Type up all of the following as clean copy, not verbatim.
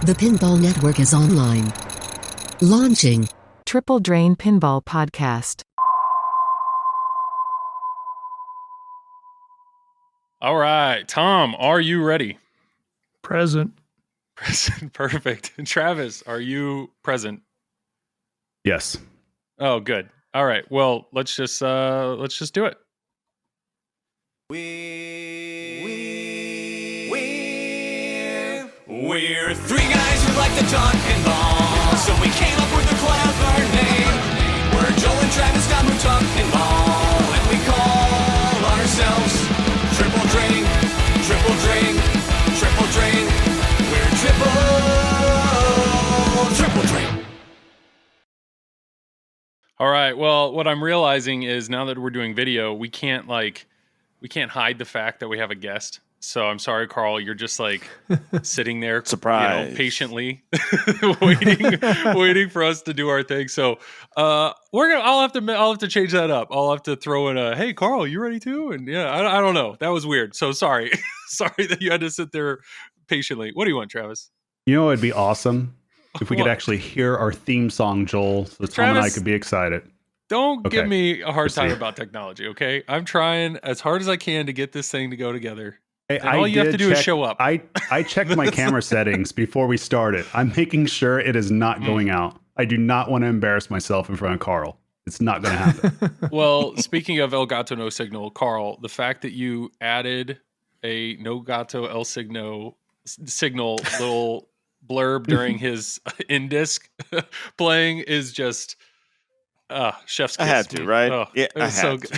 The Pinball Network is online. Launching. Triple Drain Pinball Podcast. All right, Tom, are you ready? Present. Present, perfect. Travis, are you present? Yes. Oh, good. All right. Well, let's just do it. We're three guys who like to talk pinball, so we came up with a clever name. We're Joel and Travis Scott who talk pinball, and we call ourselves Triple Drain, Triple Drain, Triple Drain. We're Triple Drain. All right. Well, what I'm realizing is now that we're doing video, we can't hide the fact that we have a guest. So I'm sorry, Karl. You're just like sitting there, surprised, patiently waiting for us to do our thing. So I'll have to change that up. I'll have to throw in hey, Karl, you ready too? And yeah, I don't know. That was weird. So sorry, sorry that you had to sit there patiently. What do you want, Travis? You know, it'd be awesome if we could actually hear our theme song, Joel, so Tom and I could be excited. Don't give me a hard time about technology, okay? I'm trying as hard as I can to get this thing to go together. Hey, all you have to do is show up. I checked my camera settings before we started. I'm making sure it is not going out. I do not want to embarrass myself in front of Karl. It's not going to happen. Well, speaking of El Gato No Signal, Karl, the fact that you added a No Gato El Signal little blurb during his in-disc playing is just... chef's kiss. I had to, right? Oh, yeah, I so had to.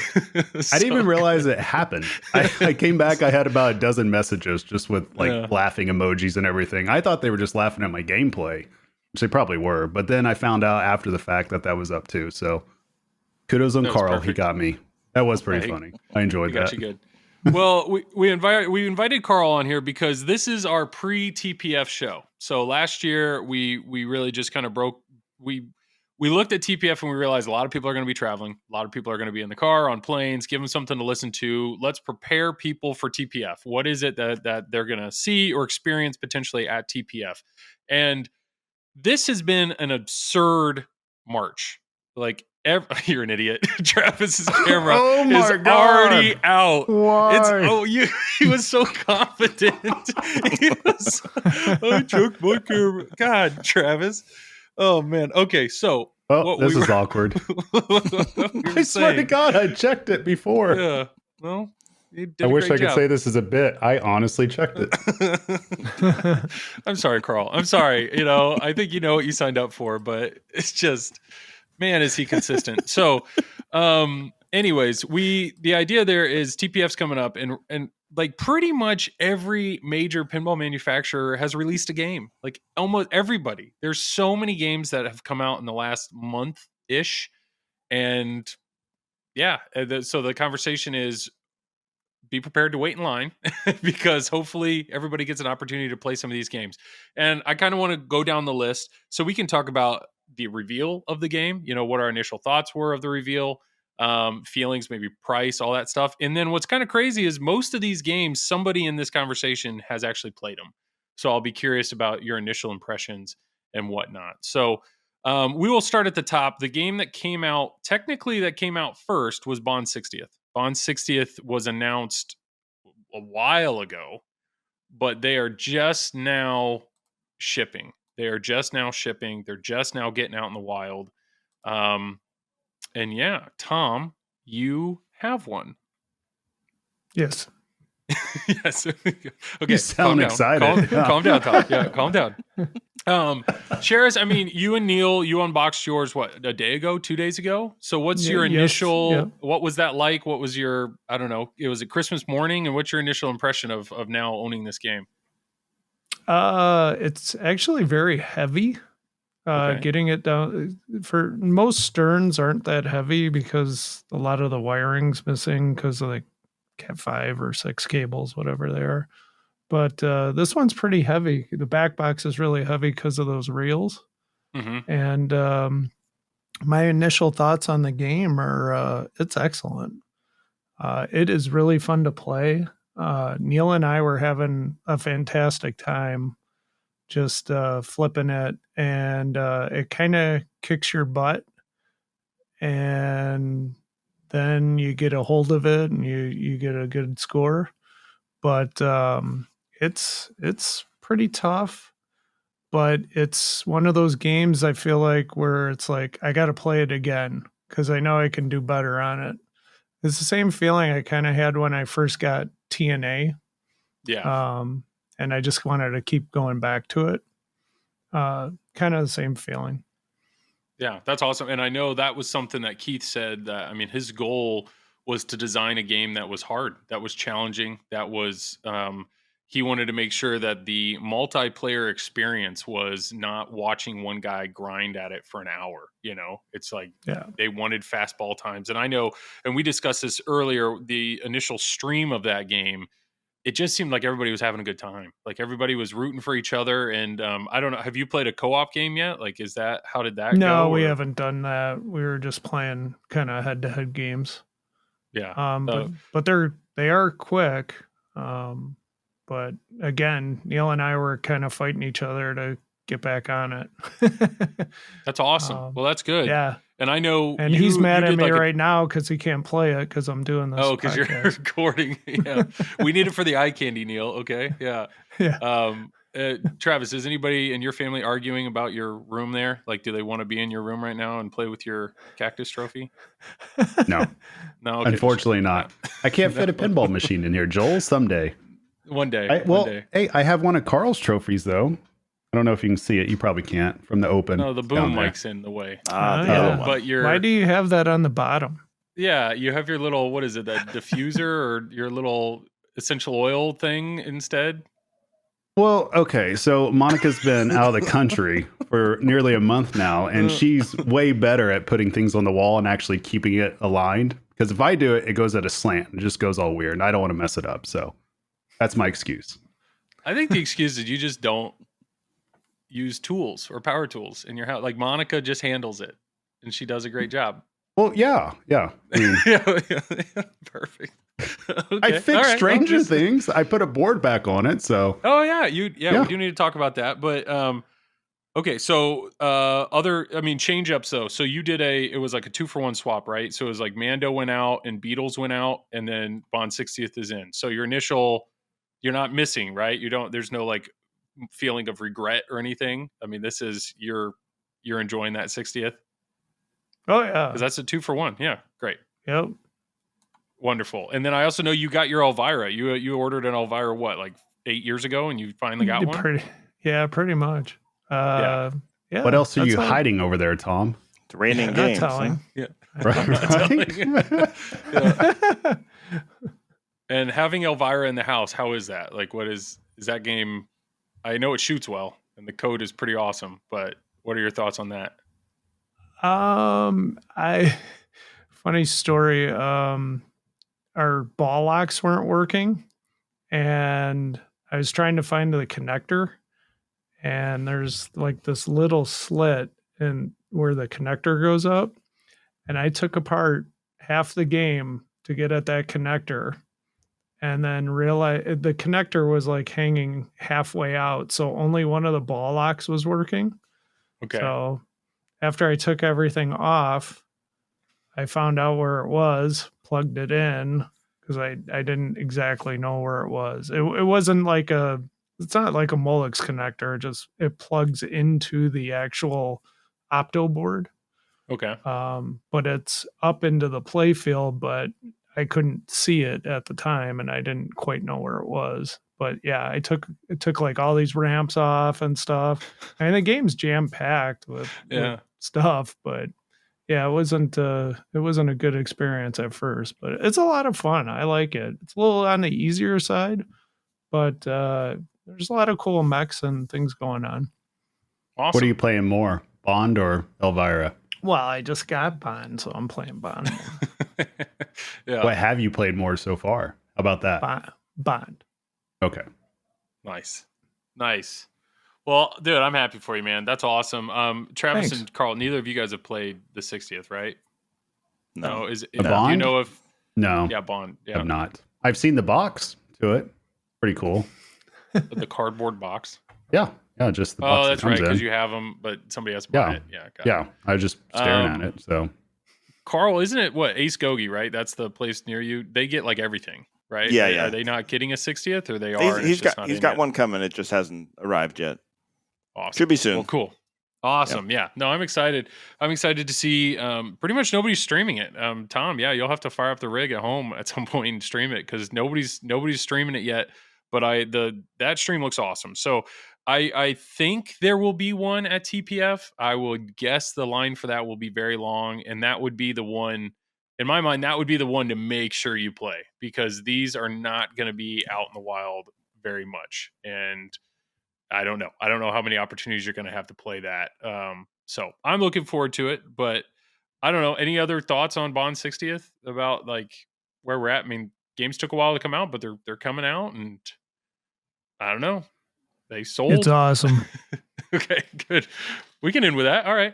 I didn't even realize it happened. I came back, I had about a dozen messages just with laughing emojis and everything. I thought they were just laughing at my gameplay, which they probably were. But then I found out after the fact that was up too. So kudos on Karl. Perfect. He got me. That was pretty funny. I enjoyed that. Got you good. Well, we invited Karl on here because this is our pre-TPF show. So last year we really just kind of we looked at TPF and we realized a lot of people are going to be traveling. A lot of people are going to be in the car, on planes. Give them something to listen to. Let's prepare people for TPF. What is it that they're going to see or experience potentially at TPF? And this has been an absurd March. Like, you're an idiot. Travis's camera is already out. Why? He was so confident. I took my camera. God, Travis. Oh, man. Okay, so... this is awkward. I swear to God, I checked it before. Yeah, well, you did I wish I could job. say this is a bit. I honestly checked it. I'm sorry, Karl. I'm sorry. I think you know what you signed up for, but it's just... Man, is he consistent. So, anyways, the idea there is TPF's coming up and like pretty much every major pinball manufacturer has released a game. Like almost everybody. There's so many games that have come out in the last month-ish. And yeah, so the conversation is be prepared to wait in line because hopefully everybody gets an opportunity to play some of these games. And I kind of want to go down the list so we can talk about the reveal of the game, what our initial thoughts were of the reveal, feelings, maybe price, all that stuff. And then what's kind of crazy is most of these games, somebody in this conversation has actually played them. So I'll be curious about your initial impressions and whatnot. So we will start at the top. The game that came out first was Bond 60th. Bond 60th was announced a while ago, but they are just now shipping. They're just now getting out in the wild. And yeah, Tom, you have one. Yes. Yes. Okay. You sound excited. Calm down, Tom. Yeah, calm down. Sharis, I mean, you and Neil, you unboxed yours, a day ago, 2 days ago? So what's your initial, what was that like? What was your, I don't know, it was a Christmas morning, and what's your initial impression of now owning this game? It's actually very heavy. Getting it down for most sterns aren't that heavy because a lot of the wiring's missing because of like Cat 5 or 6 cables, whatever they are. But this one's pretty heavy. The back box is really heavy because of those reels. Mm-hmm. And my initial thoughts on the game are it's excellent. It is really fun to play. Neil and I were having a fantastic time just flipping it, and it kind of kicks your butt, and then you get a hold of it and you get a good score. But it's pretty tough, but it's one of those games I feel like where it's like I got to play it again because I know I can do better on it. It's the same feeling I kind of had when I first got TNA. Yeah. And I just wanted to keep going back to it. Kind of the same feeling. Yeah, that's awesome. And I know that was something that Keith said that, I mean, his goal was to design a game that was hard, that was challenging, that was, he wanted to make sure that the multiplayer experience was not watching one guy grind at it for an hour. You know, it's like they wanted fastball times. And I know, and we discussed this earlier, the initial stream of that game, it just seemed like everybody was having a good time. Like everybody was rooting for each other. And I don't know, have you played a co-op game yet? Like, how did that go? No, we haven't done that. We were just playing kind of head-to-head games. Yeah. But they are quick. But again, Neil and I were kind of fighting each other to get back on it. That's awesome. Well, that's good. Yeah. And I know, and he's mad at me right now because he can't play it because I'm doing this. Oh, because you're recording. Yeah, we need it for the eye candy, Neil. Okay, yeah, yeah. Travis, is anybody in your family arguing about your room there? Like, do they want to be in your room right now and play with your cactus trophy? No, no. Okay. Unfortunately, not. I can't fit a pinball machine in here, Joel. Someday, one day. One day. Hey, I have one of Karl's trophies though. I don't know if you can see it. You probably can't from the open. No, the boom mic's in the way. Yeah. But why do you have that on the bottom? Yeah, you have your little, what is it, that diffuser or your little essential oil thing instead? Well, okay. So Monica's been out of the country for nearly a month now, and she's way better at putting things on the wall and actually keeping it aligned. Because if I do it, it goes at a slant. It just goes all weird, and I don't want to mess it up. So that's my excuse. I think the excuse is you just don't use tools or power tools in your house. Like Monica just handles it and she does a great job. Well, yeah. I mean, yeah. Perfect. Okay. I fixed Stranger Things. I put a board back on it. So, oh yeah, we do need to talk about that. But okay, so change ups though. So you did it was like a 2-for-1 swap, right? So it was like Mando went out and Beatles went out, and then Bond 60th is in. So your initial, you're not missing, right? There's no like feeling of regret or anything. I mean, this is you're enjoying that 60th. Oh yeah, because that's a 2-for-1. Yeah, great. Yep, wonderful. And then I also know you got your Elvira. You ordered an Elvira what, 8 years ago, and you finally got one. Pretty much. Yeah. What else are you hiding over there, Tom? It's raining games. Telling. Yeah. Right. Yeah. And having Elvira in the house, how is that? Like, what is that game? I know it shoots well and the code is pretty awesome, but what are your thoughts on that? Funny story. Our ball locks weren't working and I was trying to find the connector, and there's like this little slit in where the connector goes up. And I took apart half the game to get at that connector, and then realized the connector was like hanging halfway out. So only one of the ball locks was working. Okay. So after I took everything off, I found out where it was, plugged it in, because I didn't exactly know where it was. It wasn't like it's not like a Molex connector. It plugs into the actual opto board. Okay. But it's up into the play field, but I couldn't see it at the time and I didn't quite know where it was. But yeah, it took like all these ramps off and stuff. And the game's jam packed with stuff, but yeah, it wasn't a good experience at first, but it's a lot of fun. I like it. It's a little on the easier side, but there's a lot of cool mechs and things going on. Awesome. What are you playing more, Bond or Elvira? Well, I just got Bond, so I'm playing Bond. Yeah. What have you played more so far? How about that? Bond. Okay. Nice. Well, dude, I'm happy for you, man. That's awesome. Travis Thanks. and Karl, neither of you guys have played the 60th, right? No. Bond? Do you know if... No. Yeah, Bond. Yeah. I've not. I've seen the box to it. Pretty cool. The cardboard box. Yeah, just the box. Oh, that's that comes right, because in. you have them, but somebody has to buy it. Yeah, got it. Yeah, I was just staring at it. So Karl, isn't it what Ace Gogi, right? That's the place near you. They get like everything, right? Yeah. Are they not getting a 60th, or they are? He's got one coming. It just hasn't arrived yet. Awesome. Should be soon. Well, cool. Awesome. Yeah. No, I'm excited. I'm excited to see. Pretty much nobody's streaming it. Tom, yeah, you'll have to fire up the rig at home at some point and stream it because nobody's streaming it yet. But that stream looks awesome. So I think there will be one at TPF. I would guess the line for that will be very long, and that would be the one. In my mind, that would be the one to make sure you play because these are not going to be out in the wild very much. And I don't know. I don't know how many opportunities you're going to have to play that. So I'm looking forward to it, but I don't know. Any other thoughts on Bond 60th about like where we're at? I mean, games took a while to come out, but they're coming out, and I don't know. They sold. It's awesome. Okay, good. We can end with that. All right.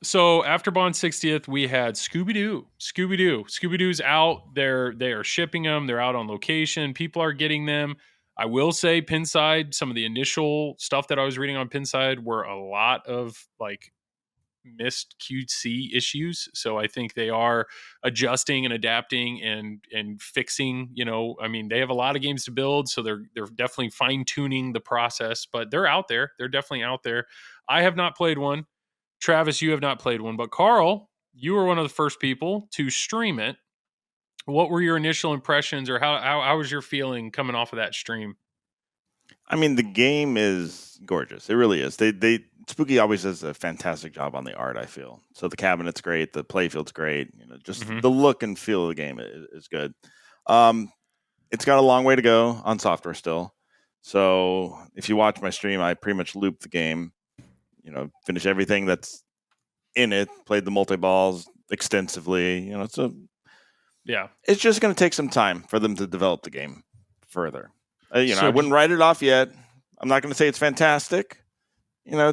So after Bond 60th, we had Scooby Doo. Scooby Doo's out. They are shipping them. They're out on location. People are getting them. I will say Pinside, some of the initial stuff that I was reading on Pinside were a lot of like missed QC issues. So I think they are adjusting and adapting and fixing, I mean, they have a lot of games to build, so they're definitely fine-tuning the process, but they're out there. They're definitely out there. I have not played one. Travis, you have not played one, but Karl, you were one of the first people to stream it. What were your initial impressions, or how was your feeling coming off of that stream? I mean, the game is gorgeous. It really is. Spooky always does a fantastic job on the art, I feel. So the cabinet's great, the playfield's great. Just the look and feel of the game is good. It's got a long way to go on software still. So if you watch my stream, I pretty much looped the game. Finish everything that's in it. Played the multi-balls extensively. It's just going to take some time for them to develop the game further. I wouldn't write it off yet. I'm not going to say it's fantastic.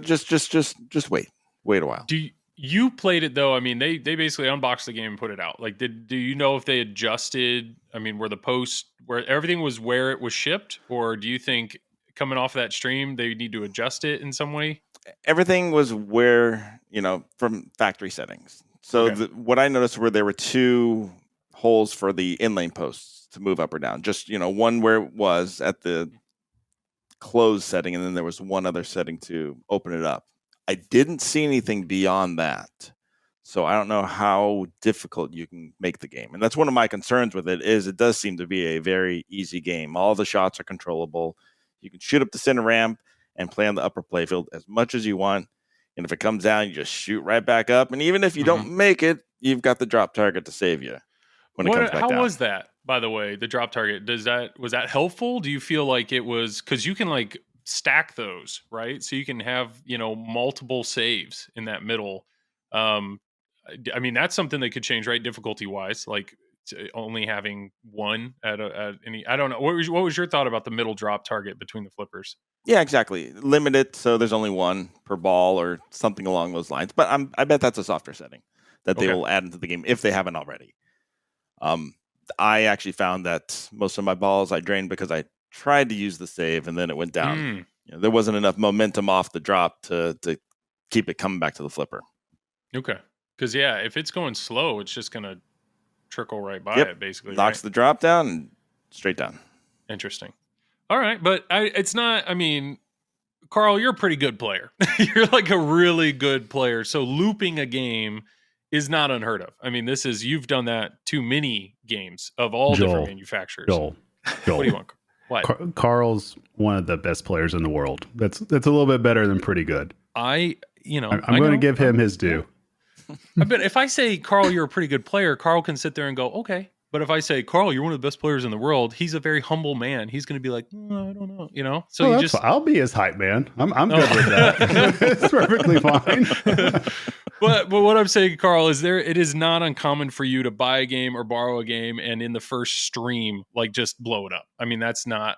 Just wait a while. You played it though? I mean, they basically unboxed the game and put it out. Like, do you know if they adjusted? I mean, were the posts where everything was where it was shipped, or do you think coming off of that stream they need to adjust it in some way? Everything was where from factory settings. So Okay. What I noticed were there were two holes for the inlane posts to move up or down. Just one where it was at the closed setting, and then there was one other setting to open it up. I didn't see anything beyond that, so I don't know how difficult you can make the game. And that's one of my concerns with it. Is it does seem to be a very easy game. All the shots are controllable. You can shoot up the center ramp and play on the upper playfield as much as you want. And if it comes down, you just shoot right back up. And even if you don't make it, you've got the drop target to save you when it comes back down. How was that, by the way, the drop target? Was that helpful? Do you feel like it was, because you can like stack those, right? So you can have, multiple saves in that middle. I mean, that's something that could change, right? Difficulty wise, like only having one at any, I don't know. What was your thought about the middle drop target between the flippers? Yeah, exactly. Limit it so there's only one per ball or something along those lines. But I bet that's a software setting that they will add into the game if they haven't already. I actually found that most of my balls I drained because I tried to use the save and then it went down. There wasn't enough momentum off the drop to keep it coming back to the flipper. Okay. Because, if it's going slow, it's just going to trickle right by it, basically. Knocks the drop down and straight down. Interesting. All right. But it's not, I mean, Karl, you're a pretty good player. You're like a really good player. So looping a game is not unheard of. I mean, you've done that to many games of all different manufacturers. Joel. What do you want? What? Karl's one of the best players in the world. That's a little bit better than pretty good. I'm going to give him his due. I bet if I say, Karl, you're a pretty good player, Karl can sit there and go, okay. But if I say, Karl, you're one of the best players in the world, he's a very humble man. He's going to be like, I don't know. So I'll be his hype man. I'm good with that. It's perfectly fine. But what I'm saying, Karl, is it is not uncommon for you to buy a game or borrow a game and in the first stream, like just blow it up. I mean, that's not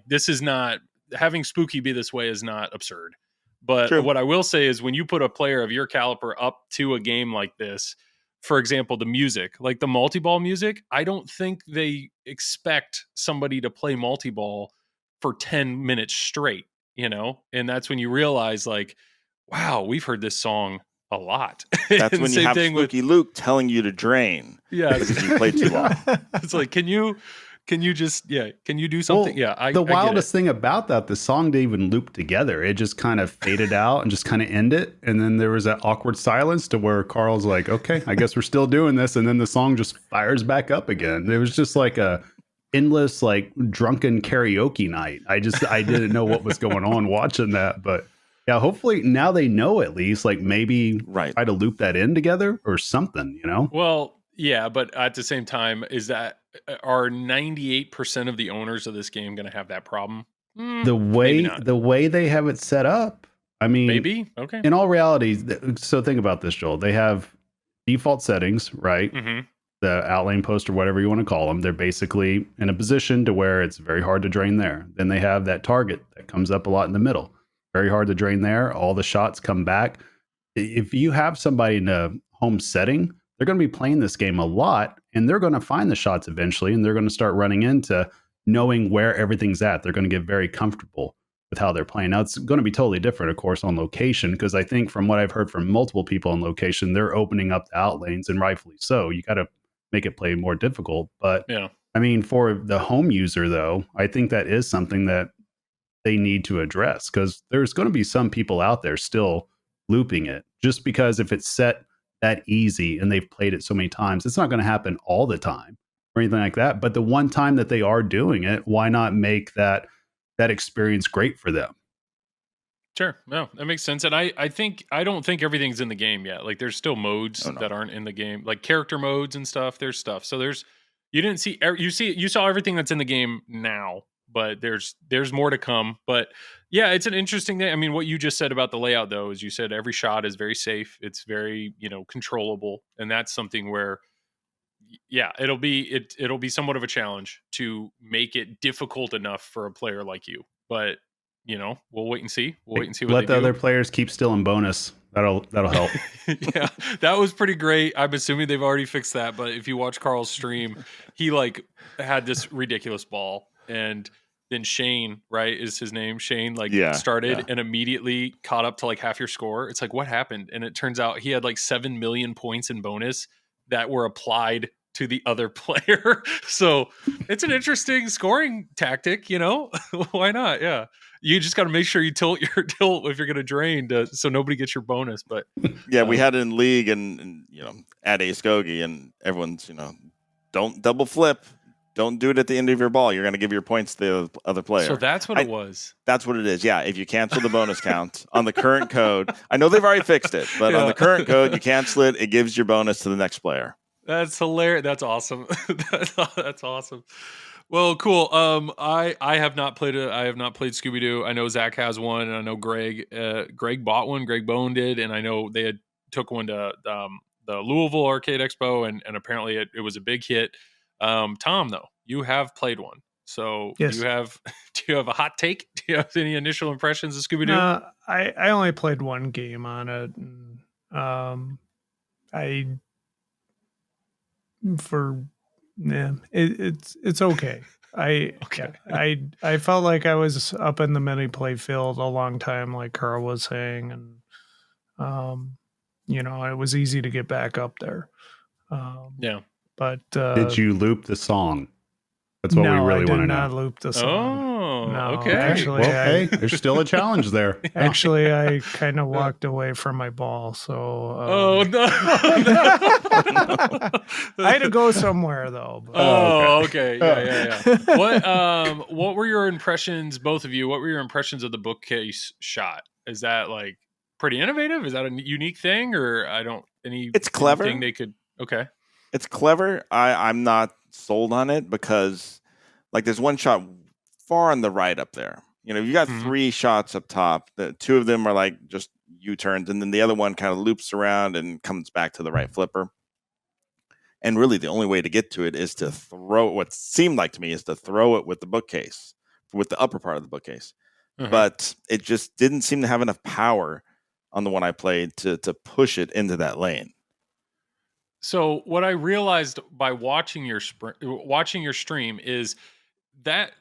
this is not, having Spooky be this way is not absurd. But What I will say is when you put a player of your caliber up to a game like this, for example, the music, like the multi-ball music, I don't think they expect somebody to play multi-ball for 10 minutes straight, and that's when you realize like, wow, we've heard this song a lot. That's when you have Spooky Luke telling you to drain. Yeah, because you played too long. It's like, can you do something? Well, the wildest thing about that, the song didn't even loop together. It just kind of faded out and just kind of ended. And then there was that awkward silence to where Karl's like, okay, I guess we're still doing this. And then the song just fires back up again. It was just like a endless, like drunken karaoke night. I didn't know what was going on watching that. But yeah, hopefully now they know at least, like maybe try to loop that in together or something, Well, yeah, but at the same time, are 98% of the owners of this game going to have that problem? The way they have it set up, I mean, maybe. Okay. In all reality, so think about this, Joel. They have default settings, right? Mm-hmm. The outlane post or whatever you want to call them. They're basically in a position to where it's very hard to drain there. Then they have that target that comes up a lot in the middle. Very hard to drain there. All the shots come back. If you have somebody in a home setting, they're going to be playing this game a lot, and they're going to find the shots eventually, and they're going to start running into knowing where everything's at. They're going to get very comfortable with how they're playing. Now, it's going to be totally different, of course, on location, because I think from what I've heard from multiple people on location, they're opening up the outlanes, and rightfully so. You got to make it play more difficult. But, yeah. I mean, for the home user, though, I think that is something that they need to address, because there's going to be some people out there still looping it, just because if it's set that easy and they've played it so many times, it's not going to happen all the time or anything like that. But the one time that they are doing it, why not make that experience great for them? Sure. No, that makes sense. And I don't think everything's in the game yet. Like there's still modes that aren't in the game, like character modes and stuff. There's stuff. So you saw everything that's in the game now, but there's more to come. But yeah, it's an interesting thing. I mean, what you just said about the layout, though, is you said every shot is very safe. It's very, controllable. And that's something where, yeah, it'll be somewhat of a challenge to make it difficult enough for a player like you. But, we'll wait and see. We'll wait and see what let the other players keep stealing bonus. That'll help. Yeah, that was pretty great. I'm assuming they've already fixed that. But if you watch Karl's stream, he had this ridiculous ball, and then Shane, right, is his name. Shane started and immediately caught up to half your score. It's like, what happened? And it turns out he had 7 million points in bonus that were applied to the other player. So it's an interesting scoring tactic, Why not? Yeah. You just got to make sure you tilt your tilt if you're going to drain so nobody gets your bonus. But yeah, we had it in league and at Ace Gogi, and everyone's, don't double flip. Don't do it at the end of your ball. You're going to give your points to the other player. So that's what it was. That's what it is. Yeah. If you cancel the bonus count on the current code, I know they've already fixed it, but on the current code, you cancel it. It gives your bonus to the next player. That's hilarious. That's awesome. That's awesome. Well, cool. I have not played Scooby Doo. I know Zach has one, and I know Greg bought one. Greg Bone did, and I know they had took one to the Louisville Arcade Expo, and apparently it was a big hit. Tom, though, you have played one, so yes. Do you have a hot take? Do you have any initial impressions of Scooby Doo? I only played one game on it. It's okay. I felt like I was up in the mini play field a long time, like Karl was saying, and it was easy to get back up there. Yeah. But did you loop the song? That's what we really want to know. No, I did not loop the song. Oh, no, okay. Actually, hey, there's still a challenge there. Actually, I kind of walked away from my ball, so. Oh no! I had to go somewhere though. But. Oh, okay. Yeah. What were your impressions, both of you? What were your impressions of the bookcase shot? Is that pretty innovative? Is that a unique thing, or It's clever. Thing they could. Okay. It's clever. I'm not sold on it because there's one shot far on the right up there. You got three shots up top. The two of them are just U-turns, and then the other one kind of loops around and comes back to the right flipper. And really the only way to get to it is to throw what seemed like to me is to throw it with the bookcase, with the upper part of the bookcase. Mm-hmm. But it just didn't seem to have enough power on the one I played to push it into that lane. So what I realized by watching your stream is that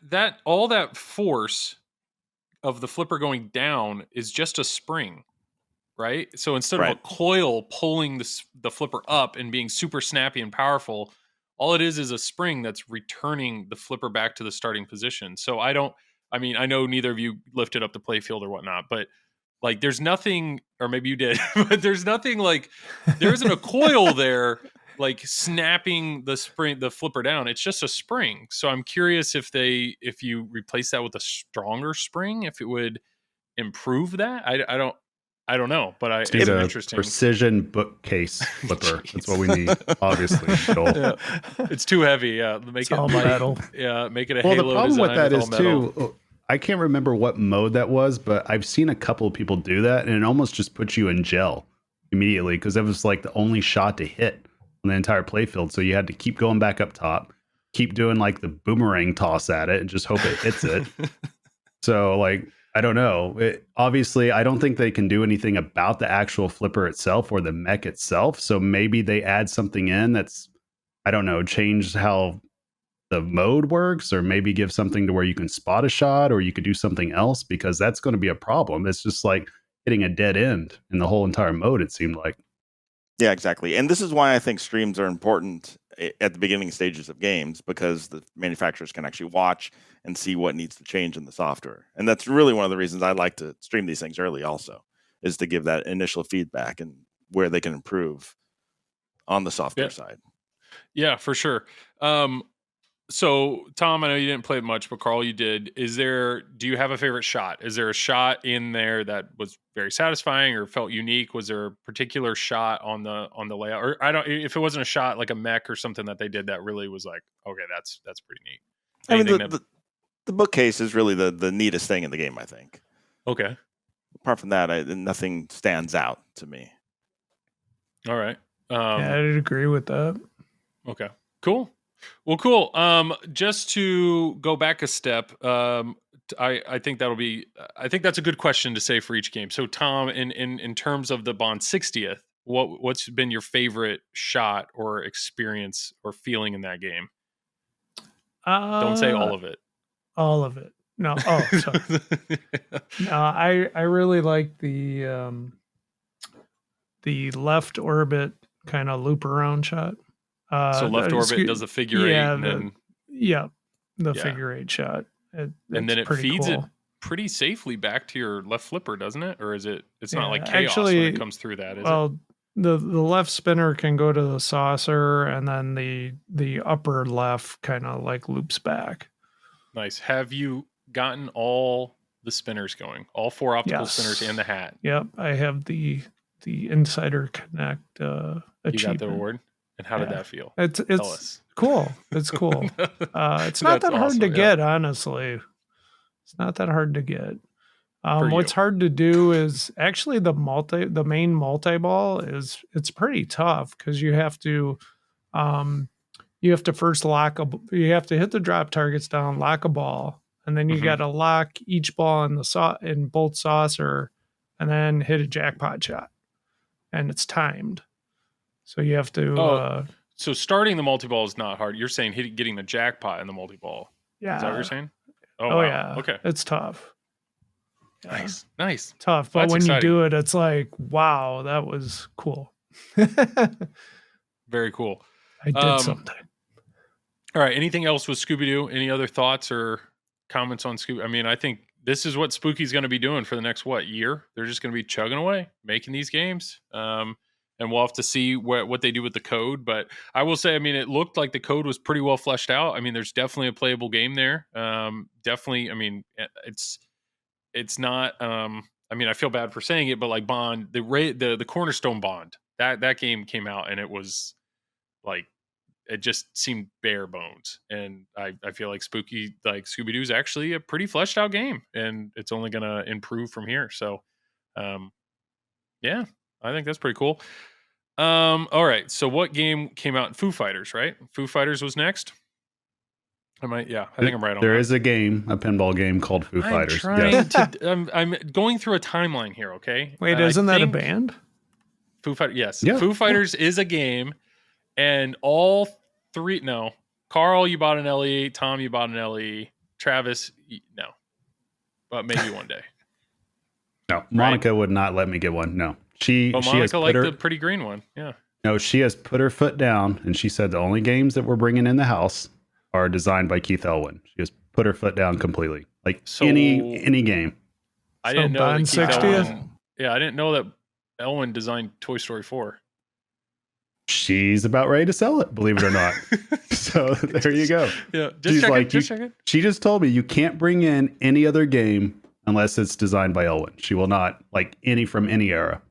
all that force of the flipper going down is just a spring, right? So instead of a coil pulling the flipper up and being super snappy and powerful, all it is a spring that's returning the flipper back to the starting position. So I know neither of you lifted up the play field or whatnot, but like there's nothing, or maybe you did, but there's nothing like, there isn't a coil there like snapping the flipper down. It's just a spring. So I'm curious if you replace that with a stronger spring, if it would improve that. I don't know, but it's an interesting precision bookcase flipper. That's what we need, obviously. Yeah. It's too heavy. Yeah, make it metal. Yeah, make it a well, Halo. The problem with that is metal. too. I can't remember what mode that was, but I've seen a couple of people do that, and it almost just puts you in gel immediately because that was like the only shot to hit on the entire playfield. So you had to keep going back up top, keep doing like the boomerang toss at it, and just hope it hits it. So like, I don't know. Obviously, I don't think they can do anything about the actual flipper itself or the mech itself. So maybe they add something in that's, I don't know, change how the mode works, or maybe give something to where you can spot a shot, or you could do something else, because that's going to be a problem. It's just like hitting a dead end in the whole entire mode, it seemed like. Yeah, exactly. And this is why I think streams are important at the beginning stages of games, because the manufacturers can actually watch and see what needs to change in the software. And that's really one of the reasons I like to stream these things early also, is to give that initial feedback and where they can improve on the software side. Yeah, for sure. So Tom, I know you didn't play it much, but Karl, you did. Do you have a favorite shot? Is there a shot in there that was very satisfying or felt unique? Was there a particular shot on the layout? Or if it wasn't a shot like a mech or something that they did that really was like, okay, that's pretty neat. Anything the bookcase is really the neatest thing in the game, I think. Okay. Apart from that, nothing stands out to me. All right. Yeah, I'd agree with that. Okay, cool. Well, cool. Just to go back a step, I think that's a good question to say for each game. So, Tom, in terms of the Bond 60th, what's been your favorite shot or experience or feeling in that game? Don't say all of it. All of it. No. Oh, sorry. No, I really like the left orbit kind of loop around shot. So left orbit does a figure eight, and then figure eight shot, and then it feeds it pretty safely back to your left flipper, doesn't it? Or is it? It's not like chaos when it comes through that. Is it? The left spinner can go to the saucer, and then the upper left kind of like loops back. Nice. Have you gotten all the spinners going? All 4 optical spinners and the hat? Yep, I have the Insider Connect achievement. You got the award. And how did that feel? It's cool. It's cool. It's not that hard to get, honestly. It's not that hard to get. What's hard to do is actually the main multi-ball it's pretty tough, because you have to first you have to hit the drop targets down, lock a ball, and then you got to lock each ball in both saucer, and then hit a jackpot shot, and it's timed. So you have to. So starting the multi-ball is not hard. You're saying getting the jackpot in the multi-ball. Yeah. Is that what you're saying? Oh wow. Yeah. Okay. It's tough. Yeah. Nice. Tough, but when you do it, it's like, wow, that was cool. Very cool. I did something. All right. Anything else with Scooby-Doo? Any other thoughts or comments on Scooby? I mean, I think this is what Spooky's going to be doing for the next year. They're just going to be chugging away, making these games. And we'll have to see what they do with the code. But I will say, I mean, it looked like the code was pretty well fleshed out. I mean, there's definitely a playable game there. Definitely. I mean, it's not. I mean, I feel bad for saying it, but like Bond, the Cornerstone Bond, that game came out and it was like, it just seemed bare bones. And I feel like Scooby-Doo is actually a pretty fleshed out game, and it's only going to improve from here. So, yeah. I think that's pretty cool. All right. So what game came out? Foo Fighters, right? Foo Fighters was next. I think I'm right on There that. is a pinball game called Foo Fighters. I'm going through a timeline here, okay? Wait, isn't that a band? Foo Fighters, yes. Yeah. Foo Fighters is a game, and all three, no, Karl, you bought an LE. Tom, you bought an LE. Travis, no, but maybe one day. No, Monica would not let me get one. No, she has Monica put liked her, the pretty green one. Yeah. No, she has put her foot down, and she said the only games that we're bringing in the house are designed by Keith Elwin. She has put her foot down completely. Like any game. I didn't know Bond that Keith 60th? Elwin. Yeah, I didn't know that Elwin designed Toy Story 4. She's about ready to sell it, believe it or not. So there you go. Yeah, She's like, checking. She just told me you can't bring in any other game unless it's designed by Elwin. She will not like any from any era.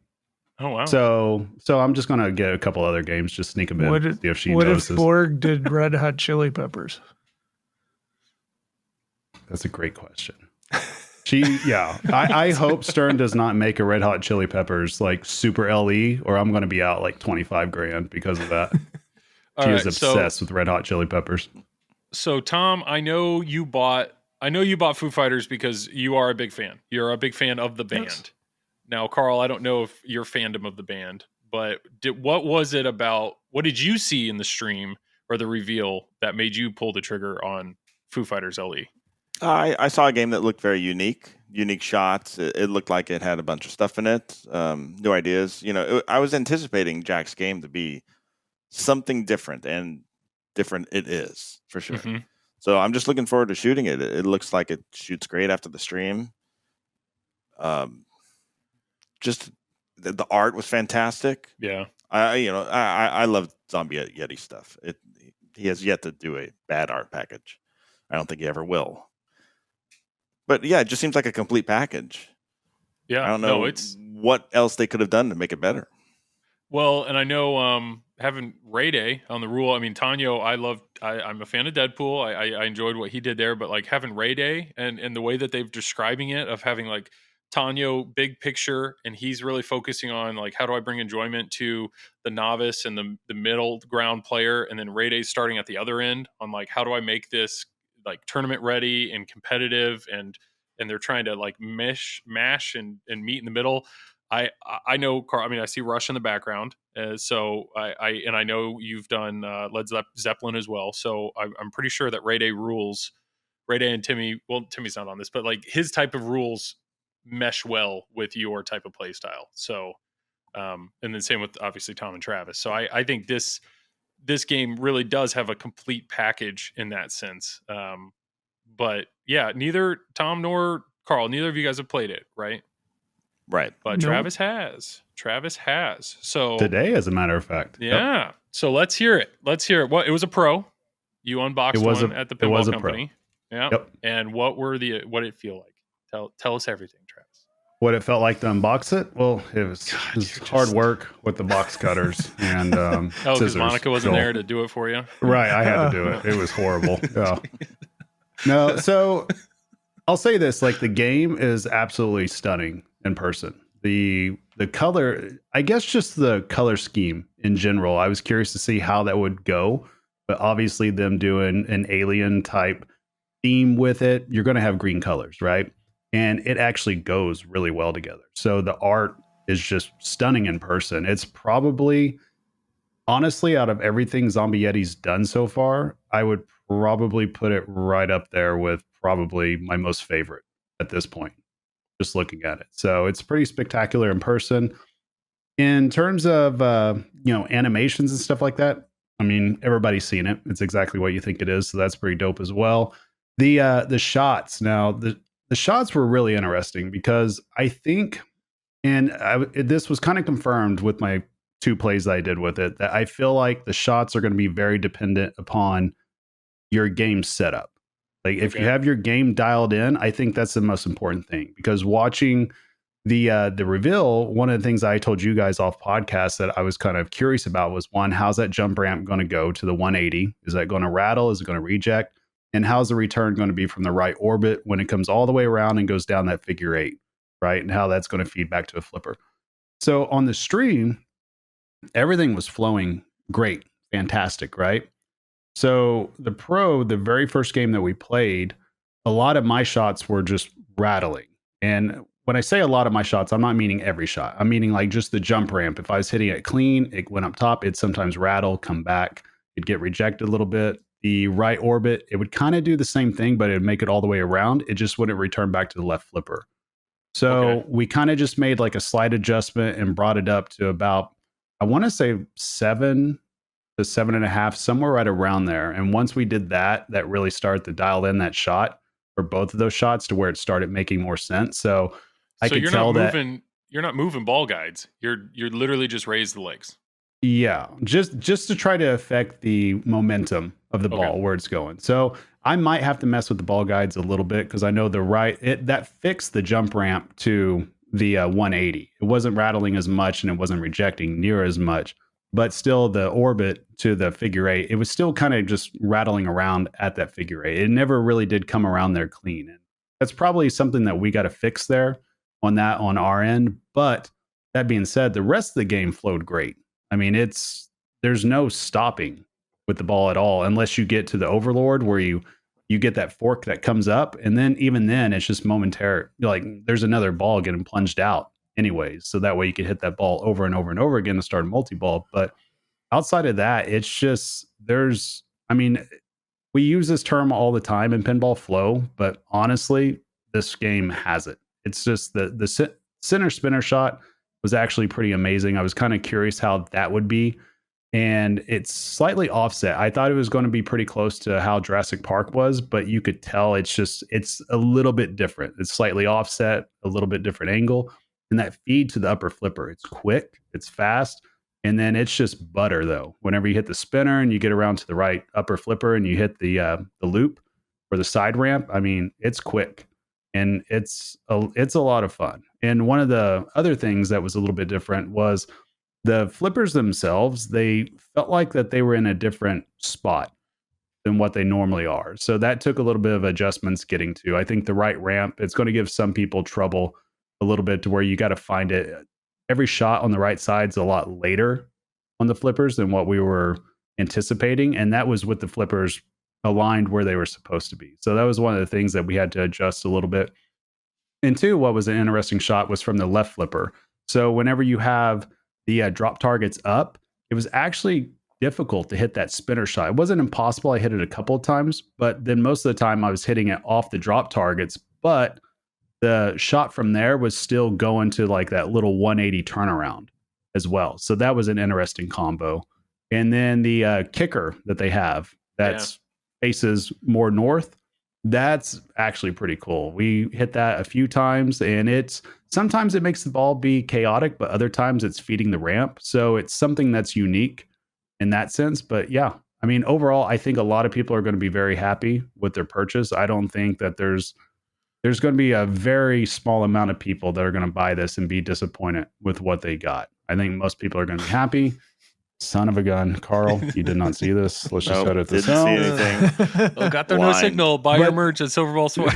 Oh wow. So I'm just gonna get a couple other games, just sneak them in, see if she knows if Borg did Red Hot Chili Peppers? That's a great question. I hope Stern does not make a Red Hot Chili Peppers like super LE, or I'm going to be out like $25,000 because of that. She is obsessed with Red Hot Chili Peppers. So Tom, I know you bought Foo Fighters because you are a big fan. You're a big fan of the band. Yes. Now, Karl, I don't know if your fandom of the band, but what did you see in the stream or the reveal that made you pull the trigger on Foo Fighters LE? I saw a game that looked very unique shots. It looked like it had a bunch of stuff in it, new ideas. I was anticipating Jack's game to be something different, and different it is for sure. Mm-hmm. So I'm just looking forward to shooting it. It looks like it shoots great after the stream. Just the art was fantastic. Yeah, I love Zombie Yeti stuff. He has yet to do a bad art package. I don't think he ever will. But yeah, it just seems like a complete package. Yeah, I don't know what else they could have done to make it better. Well, and I know having Ray Day on the rule. I mean, Tanyo, I'm a fan of Deadpool. I enjoyed what he did there, but like having Ray Day and the way that they're describing it of having like Tanyo big picture, and he's really focusing on like how do I bring enjoyment to the novice and the middle ground player, and then Ray Day's starting at the other end on like how do I make this like tournament ready and competitive, and they're trying to like mash and meet in the middle. I know Karl. I mean, I see Rush in the background, so I know you've done Led Zeppelin as well. So I'm pretty sure that Ray Day rules. Ray Day and Timmy. Well, Timmy's not on this, but like his type of rules mesh well with your type of play style. So, and then same with obviously Tom and Travis. So I think this game really does have a complete package in that sense. But yeah, neither Tom nor Karl, neither of you guys have played it, right? Right. But Nope. Travis has. So Today, as a matter of fact. yeah. Yep. So let's hear it. Well, it was a Pro. You unboxed one at the Pinball Company. Yeah. Yep. And what did it feel like? Tell us everything, Travis. What it felt like to unbox it? Well, it was hard work with the box cutters and because scissors. Monica wasn't there to do it for you. Right, I had to do it. It was horrible. Yeah. No, so I'll say this: like the game is absolutely stunning in person. The color, I guess, just the color scheme in general. I was curious to see how that would go, but obviously, them doing an alien type theme with it, you're going to have green colors, right? And it actually goes really well together. So the art is just stunning in person. It's probably, honestly, out of everything Zombie Yeti's done so far, I would probably put it right up there with probably my most favorite at this point, just looking at it. So it's pretty spectacular in person. In terms of, animations and stuff like that, I mean, everybody's seen it. It's exactly what you think it is. So that's pretty dope as well. The shots now, the shots were really interesting because I think, this was kind of confirmed with my 2 plays that I did with it, that I feel like the shots are going to be very dependent upon your game setup. Like if you have your game dialed in, I think that's the most important thing, because watching the reveal, one of the things I told you guys off podcast that I was kind of curious about was, one, how's that jump ramp going to go to the 180? Is that going to rattle? Is it going to reject? And how's the return going to be from the right orbit when it comes all the way around and goes down that figure 8, right? And how that's going to feed back to a flipper. So on the stream, everything was flowing great, fantastic, right? So the Pro, the very first game that we played, a lot of my shots were just rattling. And when I say a lot of my shots, I'm not meaning every shot. I'm meaning like just the jump ramp. If I was hitting it clean, it went up top, it'd sometimes rattle, come back, it'd get rejected a little bit. the right orbit, it would kind of do the same thing, but it would make it all the way around. It just wouldn't return back to the left flipper. So we kind of just made like a slight adjustment and brought it up to about, I want to say 7 to 7.5, somewhere right around there. And once we did that, that really started to dial in that shot for both of those shots to where it started making more sense. So I could tell that you're not moving ball guides. You're literally just raise the legs. Yeah, just to try to affect the momentum of the ball where it's going. So I might have to mess with the ball guides a little bit because I know that fixed the jump ramp to the 180. It wasn't rattling as much and it wasn't rejecting near as much, but still the orbit to the figure eight, it was still kind of just rattling around at that figure eight. It never really did come around there clean. And that's probably something that we got to fix there on our end. But that being said, the rest of the game flowed great. I mean, there's no stopping with the ball at all unless you get to the overlord where you get that fork that comes up, and then even then it's just momentary. Like there's another ball getting plunged out anyways, so that way you can hit that ball over and over and over again to start a multi-ball. But outside of that, it's just we use this term all the time in pinball flow, but honestly, this game has it. It's just the center spinner shot was actually pretty amazing. I was kind of curious how that would be. And it's slightly offset. I thought it was going to be pretty close to how Jurassic Park was, but you could tell it's a little bit different. It's slightly offset, a little bit different angle. And that feed to the upper flipper, it's quick, it's fast. And then it's just butter though. Whenever you hit the spinner and you get around to the right upper flipper and you hit the loop or the side ramp, I mean, it's quick. And it's a lot of fun. And one of the other things that was a little bit different was the flippers themselves. They felt like that they were in a different spot than what they normally are. So that took a little bit of adjustments getting to. I think the right ramp, it's going to give some people trouble a little bit to where you got to find it. Every shot on the right side is a lot later on the flippers than what we were anticipating. And that was with the flippers aligned where they were supposed to be. So that was one of the things that we had to adjust a little bit. And two, what was an interesting shot was from the left flipper. So whenever you have the drop targets up, it was actually difficult to hit that spinner shot. It wasn't impossible. I hit it a couple of times, but then most of the time I was hitting it off the drop targets. But the shot from there was still going to like that little 180 turnaround as well. So that was an interesting combo. And then the kicker that they have that's faces more north, that's actually pretty cool. We hit that a few times, and sometimes it makes the ball be chaotic, but other times it's feeding the ramp. So it's something that's unique in that sense. But yeah, I mean, overall, I think a lot of people are going to be very happy with their purchase. I don't think that there's going to be a very small amount of people that are going to buy this and be disappointed with what they got. I think most people are going to be happy. Son of a gun, Karl, you did not see this. Let's just shut it this out. Didn't see anything. Oh, got there no signal. Buy your merch at Silverball Swag.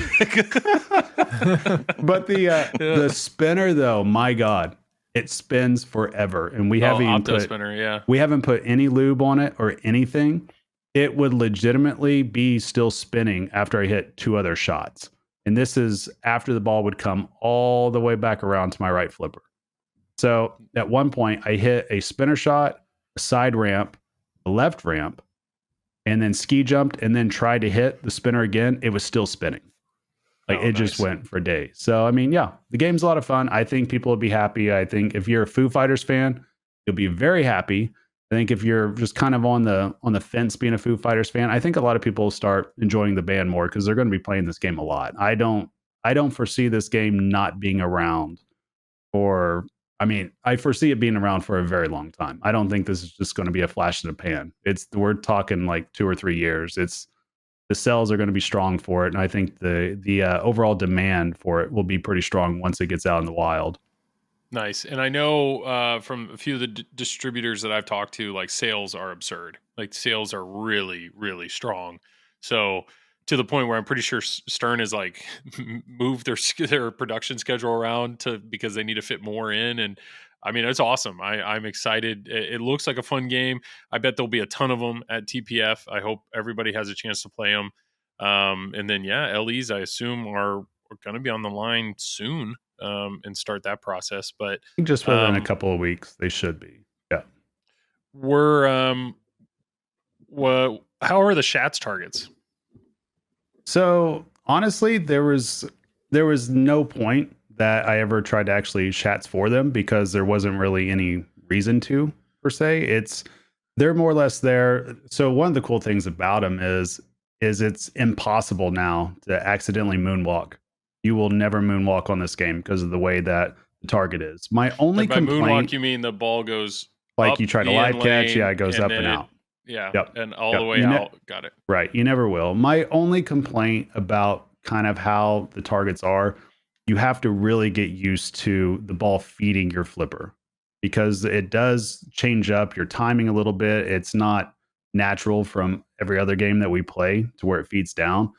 But the spinner, though, my God, it spins forever. And we haven't put any lube on it or anything. It would legitimately be still spinning after I hit two other shots. And this is after the ball would come all the way back around to my right flipper. So at one point, I hit a spinner shot, a side ramp, a left ramp, and then ski jumped and then tried to hit the spinner again. It was still spinning. Just went for days. So, I mean, yeah, the game's a lot of fun. I think people will be happy. I think if you're a Foo Fighters fan, you'll be very happy. I think if you're just kind of on the fence being a Foo Fighters fan, I think a lot of people will start enjoying the band more because they're going to be playing this game a lot. I don't foresee this game not being around I foresee it being around for a very long time. I don't think this is just going to be a flash in the pan. We're talking like 2 or 3 years. The sales are going to be strong for it, and I think the overall demand for it will be pretty strong once it gets out in the wild. Nice. And I know from a few of the distributors that I've talked to, like sales are absurd. Like sales are really, really strong. So to the point where I'm pretty sure Stern has like moved their production schedule around because they need to fit more in. And I mean, it's awesome. I'm excited. It looks like a fun game. I bet there'll be a ton of them at TPF. I hope everybody has a chance to play them. And then, LEs, I assume, are going to be on the line soon and start that process. But I think just within a couple of weeks, they should be. Yeah. how are the Shats targets? So honestly, there was no point that I ever tried to actually Shats for them because there wasn't really any reason to per se. They're more or less there. So one of the cool things about them is it's impossible now to accidentally moonwalk. You will never moonwalk on this game because of the way that the target is. My only And by complaint, moonwalk, you mean the ball goes like up you try to the live in catch, lane, yeah, it goes up and then out. Yeah, Yep. and all Yep. the way You out. Got it. Right. You never will. My only complaint about kind of how the targets are, you have to really get used to the ball feeding your flipper because it does change up your timing a little bit. It's not natural from every other game that we play to where it feeds down.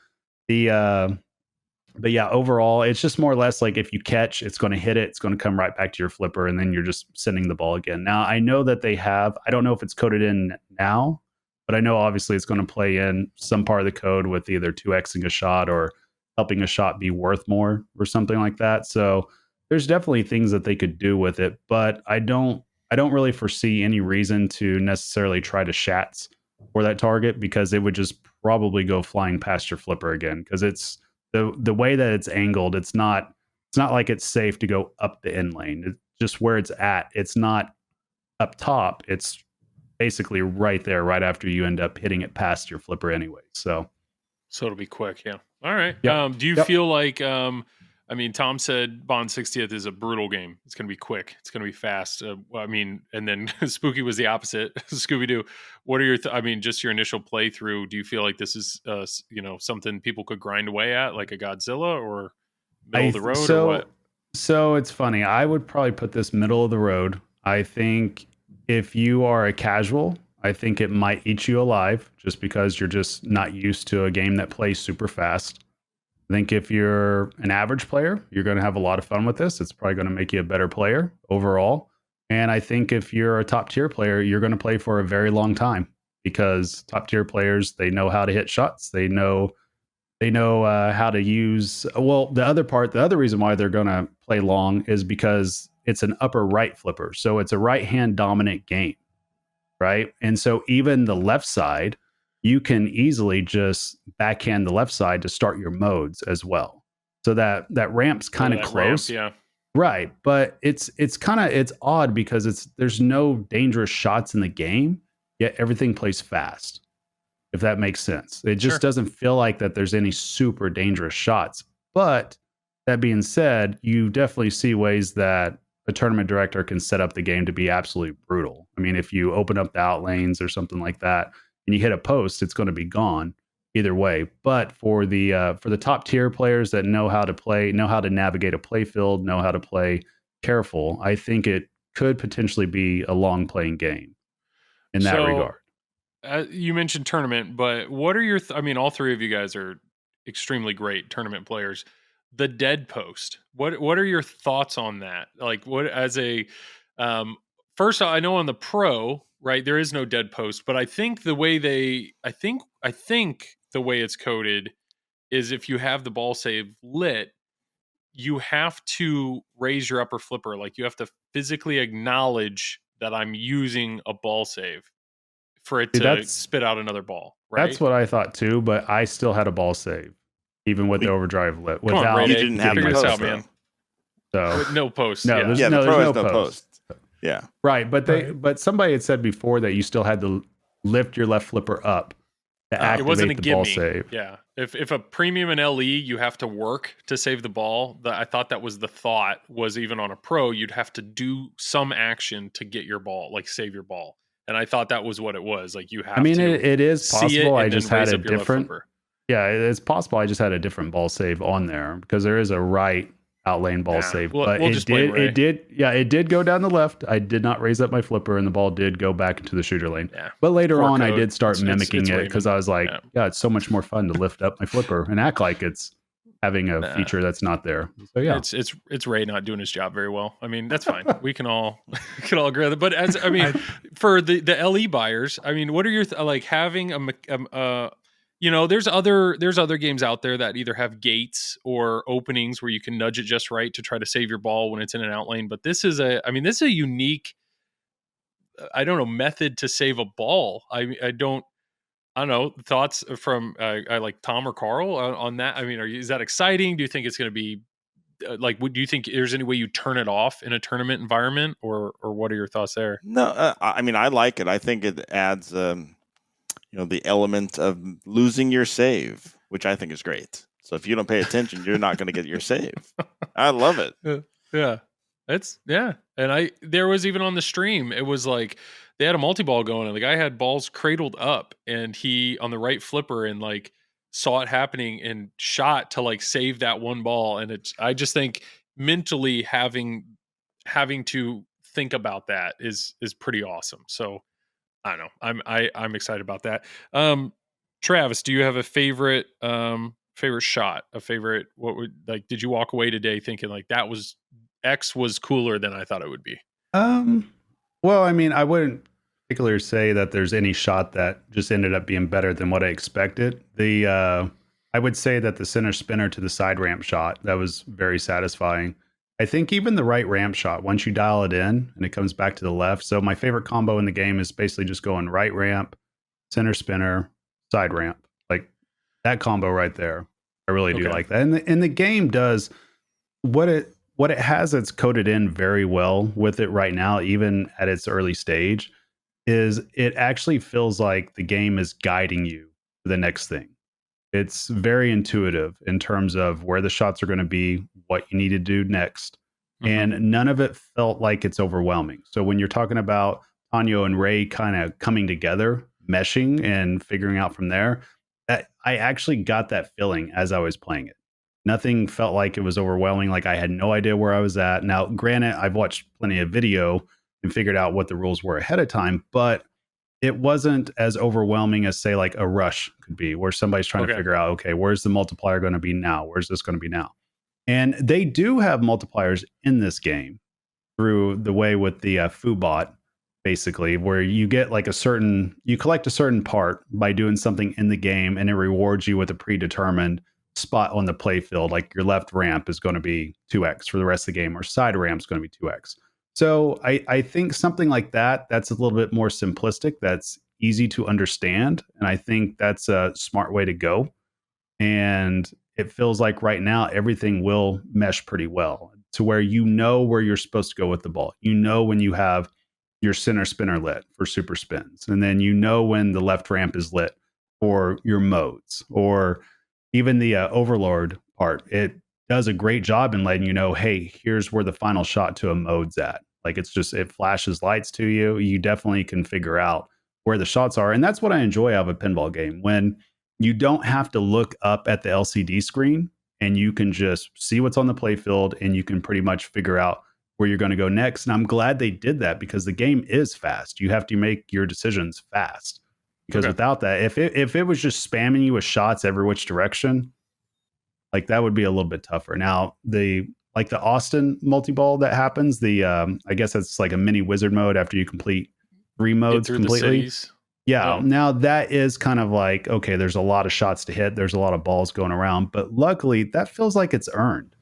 But yeah, overall, it's just more or less like if you catch, it's going to hit it, it's going to come right back to your flipper, and then you're just sending the ball again. Now, I know that they have, I don't know if it's coded in now, but I know obviously it's going to play in some part of the code with either 2xing a shot or helping a shot be worth more or something like that. So there's definitely things that they could do with it, but I don't really foresee any reason to necessarily try to Shats for that target because it would just probably go flying past your flipper again because it's the way that it's angled. It's not like it's safe to go up the end lane. It's just where it's at. It's not up top. It's basically right there, right after you end up hitting it past your flipper anyway. So it'll be quick. Yeah. All right. Yep. Do you feel like, I mean, Tom said Bond 60th is a brutal game. It's going to be quick. It's going to be fast. I mean, and then Spooky was the opposite. Scooby Doo. What are your, I mean, just your initial playthrough? Do you feel like this is, something people could grind away at, like a Godzilla, or middle of the road, or what? So it's funny. I would probably put this middle of the road. I think if you are a casual, I think it might eat you alive just because you're just not used to a game that plays super fast. I think if you're an average player, you're going to have a lot of fun with this. It's probably going to make you a better player overall. And I think if you're a top tier player, you're going to play for a very long time because top tier players, they know how to hit shots. They know how to use. Well, the other reason why they're going to play long is because it's an upper right flipper. So it's a right hand dominant game. Right. And so even the left side, you can easily just backhand the left side to start your modes as well. So that ramp's kind of close. Ramp, yeah. Right. But it's odd because there's no dangerous shots in the game, yet everything plays fast. If that makes sense. It just doesn't feel like that there's any super dangerous shots. But that being said, you definitely see ways that a tournament director can set up the game to be absolutely brutal. I mean, if you open up the out lanes or something like that and you hit a post, it's going to be gone either way. But for the top tier players that know how to play, know how to navigate a play field, know how to play careful, I think it could potentially be a long playing game in that regard. You mentioned tournament, but what are your, I mean, all three of you guys are extremely great tournament players. The dead post. What are your thoughts on that? Like, what as a first, I know on the pro, right, there is no dead post, but I think the way the way it's coded is if you have the ball save lit, you have to raise your upper flipper. Like you have to physically acknowledge that I'm using a ball save for it to spit out another ball. Right? That's what I thought too, but I still had a ball save. Even with the overdrive lit, without you didn't have figure post, this out, man. So With no post. no, Yeah. there's the no post. Yeah, right. But somebody had said before that you still had to lift your left flipper up to activate it wasn't a the ball gimme. save. Yeah. If a premium in LE, you have to work to save the ball. I thought that was the thought was even on a pro, you'd have to do some action to get your ball, like save your ball. And I thought that was what it was. Like you have. I mean, to it is possible. I just had a different. flipper. Yeah, it's possible. I just had a different ball save on there because there is a right out lane ball save, but it did go down the left. I did not raise up my flipper, and the ball did go back into the shooter lane. Yeah. But later Poor on, code. I did start mimicking it because I was like, yeah. it's so much more fun to lift up my flipper and act like it's having a feature that's not there. So yeah, it's Ray not doing his job very well. I mean, that's fine. We can all agree with it. But as I mean, for the LE buyers, I mean, what are your like having there's other games out there that either have gates or openings where you can nudge it just right to try to save your ball when it's in an out lane. But this is a unique, I don't know, method to save a ball. I don't, I don't know, thoughts from like Tom or Karl on that. I mean, is that exciting? Do you think it's going to be like? Do you think there's any way you turn it off in a tournament environment, or what are your thoughts there? No, I mean I like it. I think it adds the element of losing your save, which I think is great. So if you don't pay attention, you're not going to get your save. I love it. Yeah. And there was even on the stream, it was like they had a multi-ball going and the guy had balls cradled up and he on the right flipper and like saw it happening and shot to like save that one ball. And I just think mentally having to think about that is pretty awesome. So I don't know. I'm excited about that. Travis, do you have a favorite shot? Did you walk away today thinking like that was X was cooler than I thought it would be? Well, I mean, I wouldn't particularly say that there's any shot that just ended up being better than what I expected. I would say that the center spinner to the side ramp shot, that was very satisfying. I think even the right ramp shot, once you dial it in and it comes back to the left. So my favorite combo in the game is basically just going right ramp, center spinner, side ramp. Like that combo right there. I really do like that. And the game does what it has that's coded in very well with it right now, even at its early stage, is it actually feels like the game is guiding you to the next thing. It's very intuitive in terms of where the shots are going to be, what you need to do next. Mm-hmm. And none of it felt like it's overwhelming. So when you're talking about Tanyo and Ray kind of coming together, meshing and figuring out from there, I actually got that feeling as I was playing it. Nothing felt like it was overwhelming, like I had no idea where I was at. Now, granted, I've watched plenty of video and figured out what the rules were ahead of time, but it wasn't as overwhelming as, say, like a Rush could be, where somebody's trying to figure out, okay, where's the multiplier going to be now? Where's this going to be now? And they do have multipliers in this game through the way with the Foo bot, basically, where you get like you collect a certain part by doing something in the game, and it rewards you with a predetermined spot on the play field. Like your left ramp is going to be 2x for the rest of the game, or side ramp is going to be 2x. So I think something like that's a little bit more simplistic. That's easy to understand. And I think that's a smart way to go. And it feels like right now, everything will mesh pretty well to where you know where you're supposed to go with the ball. You know when you have your center spinner lit for super spins. And then you know when the left ramp is lit for your modes, or even the overlord part. It does a great job in letting you know, hey, here's where the final shot to a mode's at. Like it flashes lights to you. You definitely can figure out where the shots are. And that's what I enjoy out of a pinball game, when you don't have to look up at the LCD screen and you can just see what's on the play field and you can pretty much figure out where you're going to go next. And I'm glad they did that, because the game is fast. You have to make your decisions fast, because without that, if it was just spamming you with shots every which direction, like that would be a little bit tougher. Now, the Austin multi-ball that happens, I guess that's like a mini wizard mode after you complete 3 modes completely. Yeah. Now that is kind of like, okay, there's a lot of shots to hit. There's a lot of balls going around, but luckily that feels like it's earned.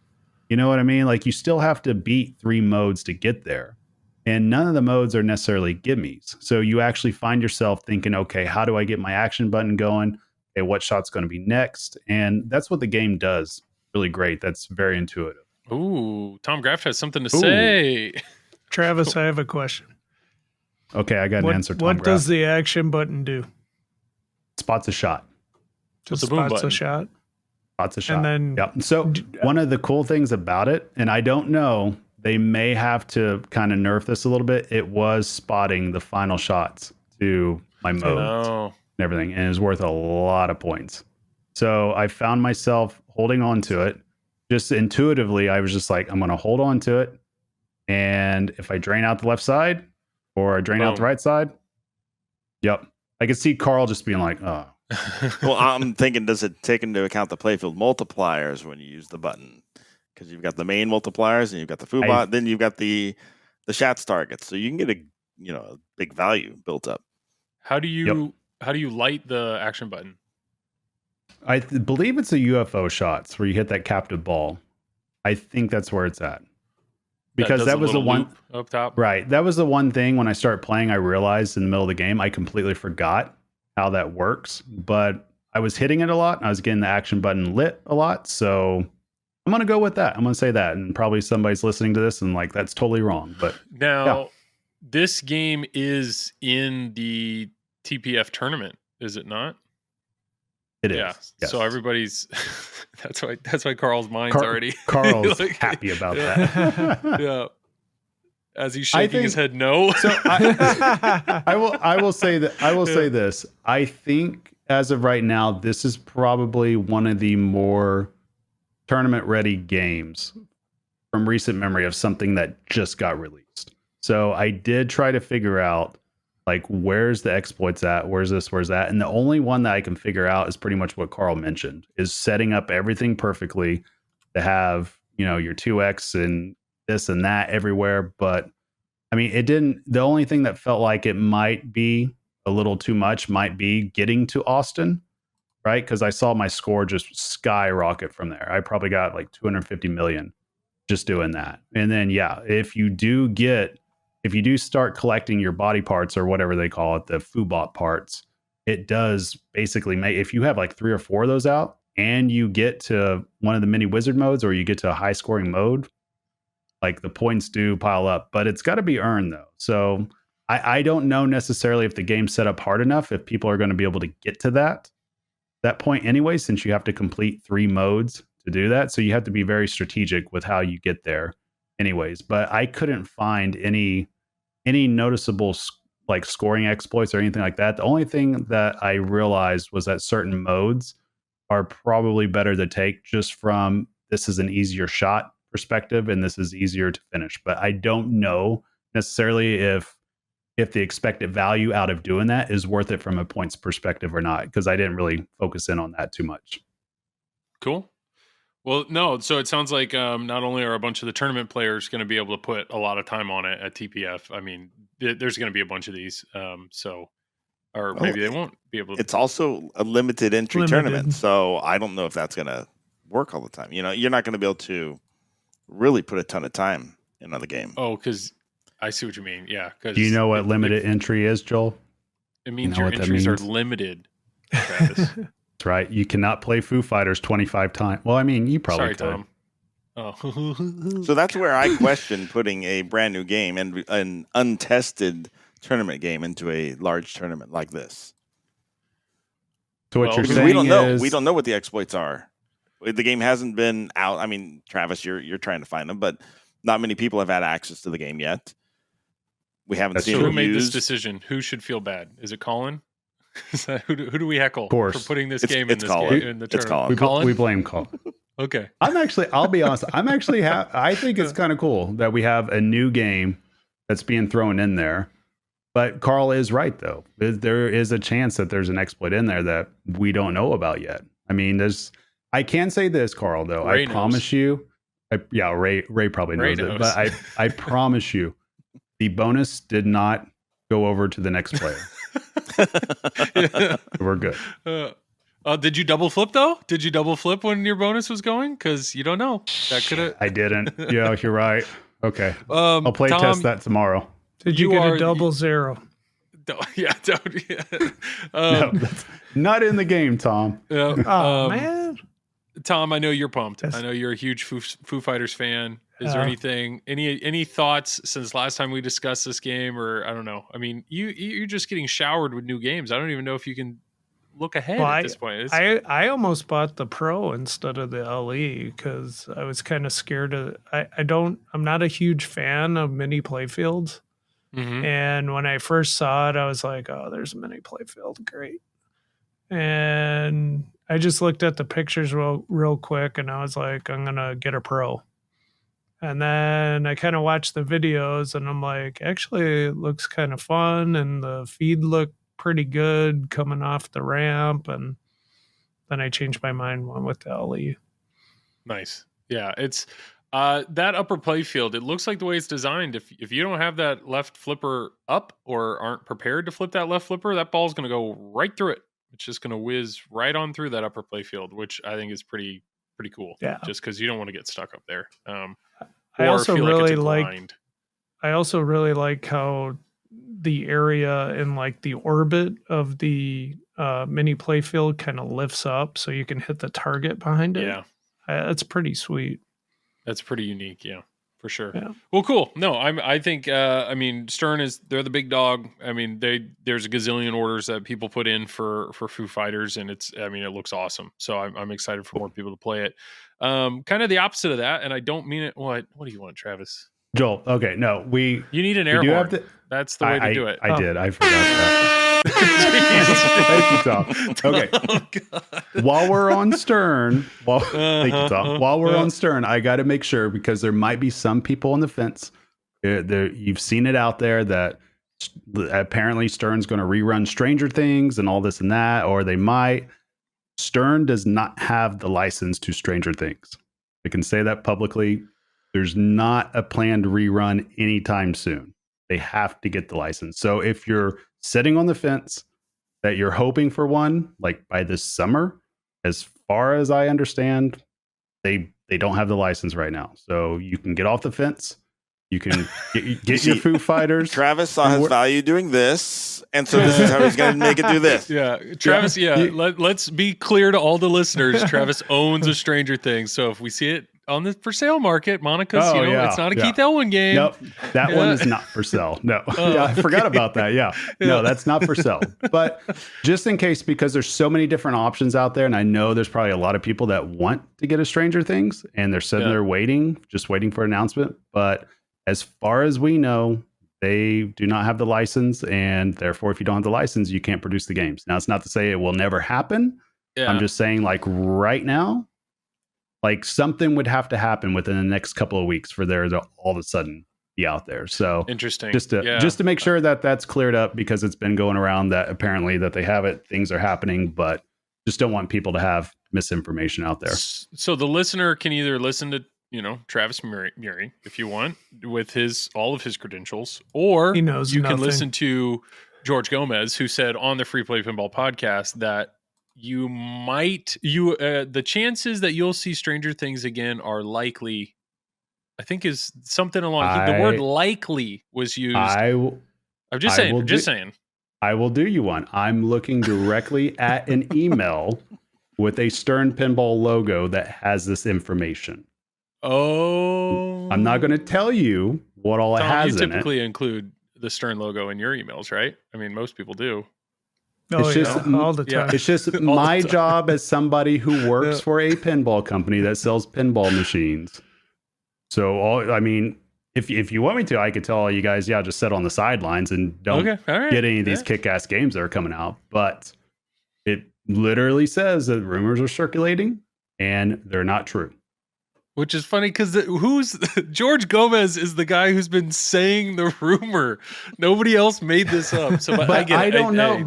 You know what I mean? Like you still have to beat 3 modes to get there. And none of the modes are necessarily gimmies. So you actually find yourself thinking, okay, how do I get my action button going? Okay, what shot's going to be next? And that's what the game does really great. That's very intuitive. Ooh, Tom Graf has something to say. Travis, I have a question. Okay, I got an answer, Tom What Graf. does the action button do? Spots a shot. Just the boom spots button. a shot? Spots a shot. And then, yep. So one of the cool things about it, and I don't know, they may have to kind of nerf this a little bit. It was spotting the final shots to my modes and everything, and it was worth a lot of points. So I found myself holding on to it. Just intuitively, I was just like, I'm going to hold on to it. And if I drain out the left side or I drain out the right side, yep. I could see Karl just being like, oh. Well, I'm thinking, does it take into account the playfield multipliers when you use the button? Because you've got the main multipliers and you've got the foo bot, then you've got the shots targets. So you can get a big value built up. How do you light the action button? I believe it's a UFO shots where you hit that captive ball. I think that's where it's at. Because that was the one up top. Right. That was the one thing when I started playing, I realized in the middle of the game, I completely forgot how that works, but I was hitting it a lot and I was getting the action button lit a lot. So I'm going to go with that. I'm going to say that. And probably somebody's listening to this and like, that's totally wrong. But now this game is in the TPF tournament, is it not? It is. Yeah. Yes. So everybody's that's why Carl's mind's already Carl's like, happy about that. Yeah. As he's shaking his head no. So I will say that say this. I think as of right now, this is probably one of the more tournament ready games from recent memory of something that just got released. So I did try to figure out like where's the exploits at, where's this, where's that, and the only one that I can figure out is pretty much what Karl mentioned, is setting up everything perfectly to have, you know, your 2x and this and that everywhere. But I mean, it didn't. The only thing that felt like it might be a little too much might be getting to Austin, right? Because I saw my score just skyrocket from there. I probably got like 250 million just doing that. And then, yeah, if you do start collecting your body parts or whatever they call it, the Foobot parts, it does basically make, if you have like 3 or 4 of those out and you get to one of the mini wizard modes or you get to a high scoring mode, like the points do pile up, but it's got to be earned though. So I don't know necessarily if the game's set up hard enough, if people are going to be able to get to that point anyway, since you have to complete 3 modes to do that. So you have to be very strategic with how you get there anyways. But I couldn't find any noticeable like scoring exploits or anything like that. The only thing that I realized was that certain modes are probably better to take just from this is an easier shot perspective and this is easier to finish. But I don't know necessarily if the expected value out of doing that is worth it from a points perspective or not, because I didn't really focus in on that too much. Cool. Well, no, so it sounds like not only are a bunch of the tournament players going to be able to put a lot of time on it at TPF, I mean, there's going to be a bunch of these, or maybe they won't be able to. It's also a limited entry tournament, so I don't know if that's going to work all the time. You know, you're not going to be able to really put a ton of time into the game. Oh, because I see what you mean. Yeah. Do you know what limited entry is, Joel? It means your entries are limited, Travis. That's right. You cannot play Foo Fighters 25 times. Well, I mean, you probably could. Tom. Oh. So that's where I question putting a brand new game and an untested tournament game into a large tournament like this. So what you're saying we don't know what the exploits are. The game hasn't been out. I mean, Travis, you're trying to find them, but not many people have had access to the game yet. We haven't seen who made this decision. Who should feel bad? Is it Colin? Who do we heckle for putting this game in the tournament? It's Colin. We blame Colin. Okay. I'll be honest. I think it's kind of cool that we have a new game that's being thrown in there. But Karl is right, though. There is a chance that there's an exploit in there that we don't know about yet. I mean, I can say this, Karl, though. Ray I promise you. Ray probably knows it. But I promise you, the bonus did not go over to the next player. We're good. Did you double flip though? Did you double flip when your bonus was going? Because you don't know. That could have. I didn't. Yeah, you're right. Okay. I'll play test that tomorrow. Did you get a double zero? Yeah, don't. Yeah. No, that's not in the game, Tom. Man. Tom, I know you're pumped. I know you're a huge Foo Fighters fan. Is there anything, any thoughts since last time we discussed this game, or I don't know? I mean, you're just getting showered with new games. I don't even know if you can look ahead at this point. I almost bought the Pro instead of the LE because I was kind of scared of. I'm not a huge fan of mini playfields, and when I first saw it, I was like, "Oh, there's a mini playfield, great!" And I just looked at the pictures real quick, and I was like, "I'm gonna get a Pro." And then I kind of watched the videos and I'm like, actually, it looks kind of fun. And the feed looked pretty good coming off the ramp. And then I changed my mind, went with the LE. Nice. Yeah. It's that upper play field. It looks like the way it's designed. If you don't have that left flipper up or aren't prepared to flip that left flipper, that ball's going to go right through it. It's just going to whiz right on through that upper play field, which I think is pretty cool. Yeah. Just because you don't want to get stuck up there. I also really like how the area and like the orbit of the mini playfield kind of lifts up so you can hit the target behind it. Yeah. That's pretty sweet. That's pretty unique. Yeah, for sure. Yeah. Well, cool. No, I think, I mean, Stern they're the big dog. I mean, there's a gazillion orders that people put in for Foo Fighters, and it looks awesome. So I'm excited for more people to play it. Kind of the opposite of that. And I don't mean it. What do you want, Travis? Joel. Okay. No, you need an air horn. That's the way to do it. I did. I forgot that. Thank you, Tom. Okay. Oh, while we're on Stern, thank you, Tom. While we're on Stern, I got to make sure, because there might be some people on the fence. You've seen it out there that apparently Stern's going to rerun Stranger Things and all this and that, or they might. Stern does not have the license to Stranger Things. I can say that publicly. There's not a planned rerun anytime soon. They have to get the license. So if you're sitting on the fence that you're hoping for one, like by this summer, as far as I understand, they don't have the license right now. So you can get off the fence. You can get your Foo Fighters. Travis saw his value doing this, and so this is how he's going to make it do this. Yeah, Travis. Let's be clear to all the listeners. Travis owns a Stranger Things, so if we see it on the for sale market, Monica's, it's not a Keith Elwin game. Nope, that one is not for sale. No, I forgot about that. Yeah, no, that's not for sale. But just in case, because there's so many different options out there, and I know there's probably a lot of people that want to get a Stranger Things, and they're sitting there waiting for an announcement. But as far as we know, they do not have the license, and therefore, if you don't have the license, you can't produce the games. Now, it's not to say it will never happen. Yeah. I'm just saying, like right now, like something would have to happen within the next couple of weeks for there to all of a sudden be out there. So interesting. Just to make sure that that's cleared up, because it's been going around that apparently that they have it, things are happening, but just don't want people to have misinformation out there. So the listener can either listen to Travis Murie if you want, with all of his credentials, or he knows you can listen to George Gomez, who said on the Free Play Pinball podcast that the chances that you'll see Stranger Things again are likely, I think is something along the word likely was used. I'm just saying. I will do you one. I'm looking directly at an email with a Stern Pinball logo that has this information. Oh, I'm not going to tell you what all it has in it. You typically include the Stern logo in your emails, right? I mean, most people do. It's just all the time. It's just my job as somebody who works for a pinball company that sells pinball machines. So, if you want me to, I could tell all you guys, just sit on the sidelines and don't get any of these kick-ass games that are coming out. But it literally says that rumors are circulating and they're not true. Which is funny because George Gomez is the guy who's been saying the rumor. Nobody else made this up. So, but I don't know.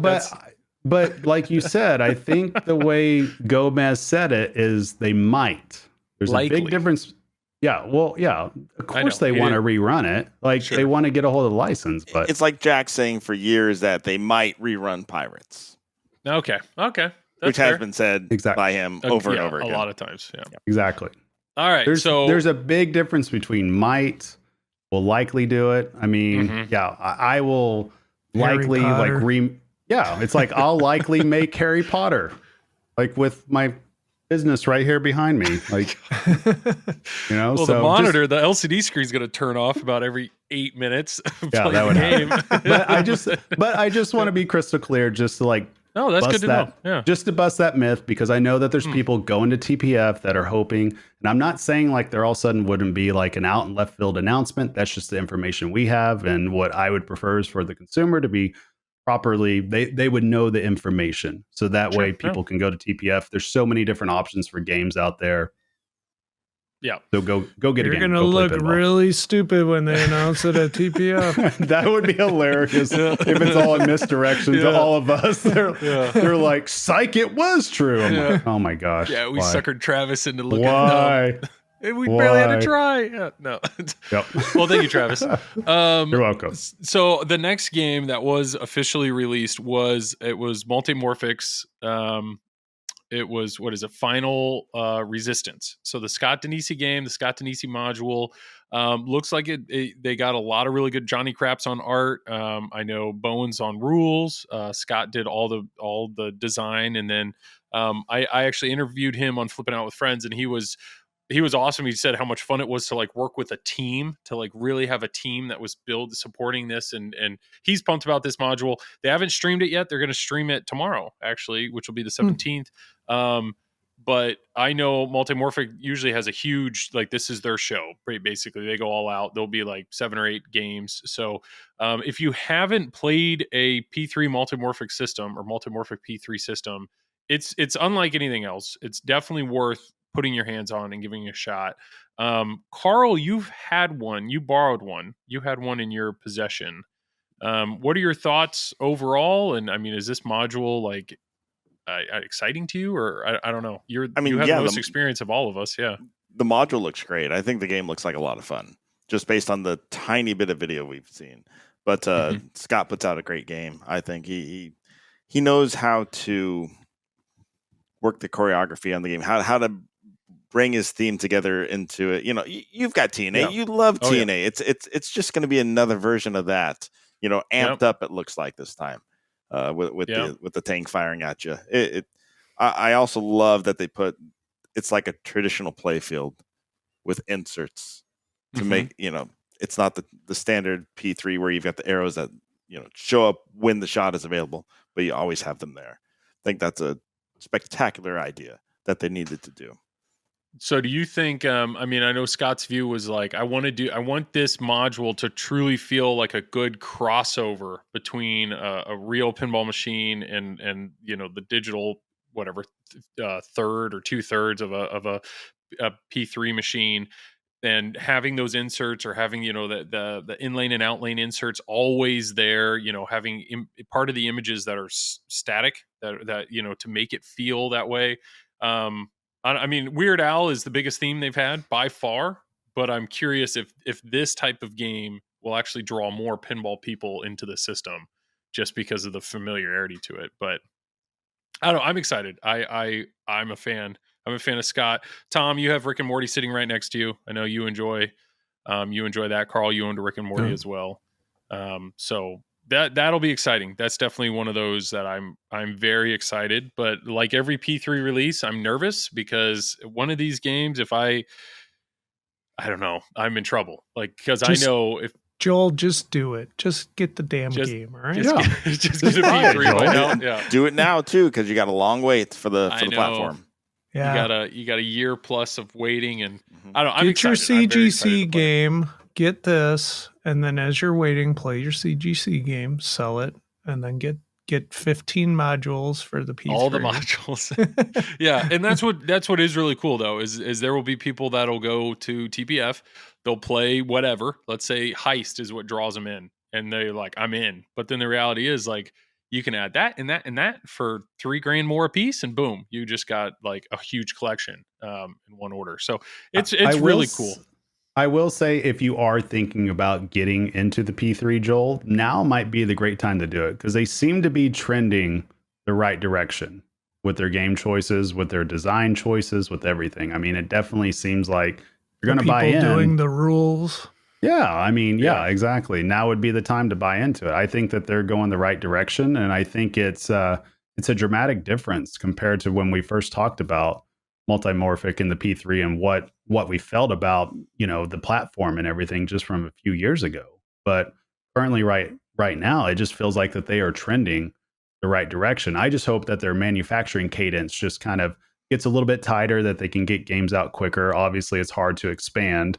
But like you said, I think the way Gomez said it is they might. There's likely. A big difference. Yeah, well, yeah. Of course they want to rerun it. Like they want to get a hold of the license. But it's like Jack saying for years that they might rerun Pirates. Okay. Which has been said by him over and over again. A lot of times, Exactly. All right, there's a big difference between might, will likely do it. I mean, I will likely it's like I'll likely make Harry Potter, like with my business right here behind me, like Well, so the monitor, the LCD screen is going to turn off about every 8 minutes. That would happen. but I just want to be crystal clear, just to like. Oh, that's good to know. Yeah. Just to bust that myth, because I know that there's people going to TPF that are hoping, and I'm not saying like there all of a sudden wouldn't be like an out and left field announcement. That's just the information we have, and what I would prefer is for the consumer to be properly, they would know the information. So that way people can go to TPF. There's so many different options for games out there. Yeah. So go get You're a game. You're going to look really stupid when they announce it at TPF. That would be hilarious if it's all in misdirection to all of us. They're like, psych, it was true. I'm like, oh my gosh. Yeah, we suckered Travis into looking. Why? We barely had to try. Yeah, no. Yep. Well, thank you, Travis. You're welcome. So the next game that was officially released was Multimorphics. it was, what is it, Final Resistance. So the Scott Danesi game, the Scott Danesi module, looks like they got a lot of really good Johnny Craps on art. I know Bowen's on rules. Scott did all the design, and then I actually interviewed him on Flipping Out with Friends, and he was awesome. He said how much fun it was to like work with a team, to like really have a team that was supporting this. And he's pumped about this module. They haven't streamed it yet. They're going to stream it tomorrow, actually, which will be the 17th. But I know Multimorphic usually has a huge, like, this is their show. Basically, they go all out. There'll be like 7 or 8 games. So if you haven't played a P3 Multimorphic system or Multimorphic P3 system, it's unlike anything else. It's definitely worth putting your hands on and giving it a shot. Karl, you've had one. You borrowed one. You had one in your possession. What are your thoughts overall? And I mean, is this module like exciting to you, or I don't know? You have the most experience of all of us. Yeah, the module looks great. I think the game looks like a lot of fun, just based on the tiny bit of video we've seen. But Scott puts out a great game. I think he knows how to work the choreography on the game, how to bring his theme together into it. You know, you've got TNA. Yeah. You love TNA. Yeah. It's just going to be another version of that. You know, amped up. It looks like this time with the tank firing at you. I also love that they put it's like a traditional play field with inserts to make, you know, it's not the standard P3 where you've got the arrows that, you know, show up when the shot is available, but you always have them there. I think that's a spectacular idea that they needed to do. So do you think, I mean, I know Scott's view was like, I want this module to truly feel like a good crossover between a real pinball machine and you know, the digital, whatever, third or 2/3 of a P3 machine, and having those inserts, or having, you know, the in-lane and out-lane inserts always there, you know, having part of the images that are static, that, you know, to make it feel that way. I mean, Weird Al is the biggest theme they've had by far, but I'm curious if this type of game will actually draw more pinball people into the system just because of the familiarity to it. But I don't know. I'm excited. I'm a fan. I'm a fan of Scott. Tom, you have Rick and Morty sitting right next to you. I know you enjoy that. Karl, you owned a Rick and Morty as well. So that'll be exciting. That's definitely one of those that I'm very excited. But like every P3 release, I'm nervous because one of these games, if I don't know, I'm in trouble. Like, because I know if Joel, just do it. Just get the damn game, all right? Just get a P3 right now. Yeah. Do it now too, because you got a long wait for the platform. Yeah. You got a year plus of waiting, and I don't know. I'm get excited. your CGC game. Get this, and then as you're waiting, play your CGC game, sell it, and then get 15 modules for the P3. All the modules. Yeah, and that's what is really cool though, is there will be people that'll go to TPF, they'll play whatever. Let's say Heist is what draws them in, and they're like, I'm in. But then the reality is, like, you can add that and that and that for $3,000 more a piece, and boom, you just got like a huge collection in one order. So it's really cool. I will say, if you are thinking about getting into the P3, Joel, now might be the great time to do it, because they seem to be trending the right direction with their game choices, with their design choices, with everything. I mean, it definitely seems like you're going to buy in. Doing the rules. Yeah, I mean, yeah, exactly. Now would be the time to buy into it. I think that they're going the right direction, and I think it's a dramatic difference compared to when we first talked about Multimorphic in the P3 and what we felt about, you know, the platform and everything just from a few years ago. But currently right now, it just feels like that they are trending the right direction. I just hope that their manufacturing cadence just kind of gets a little bit tighter, that they can get games out quicker. Obviously, it's hard to expand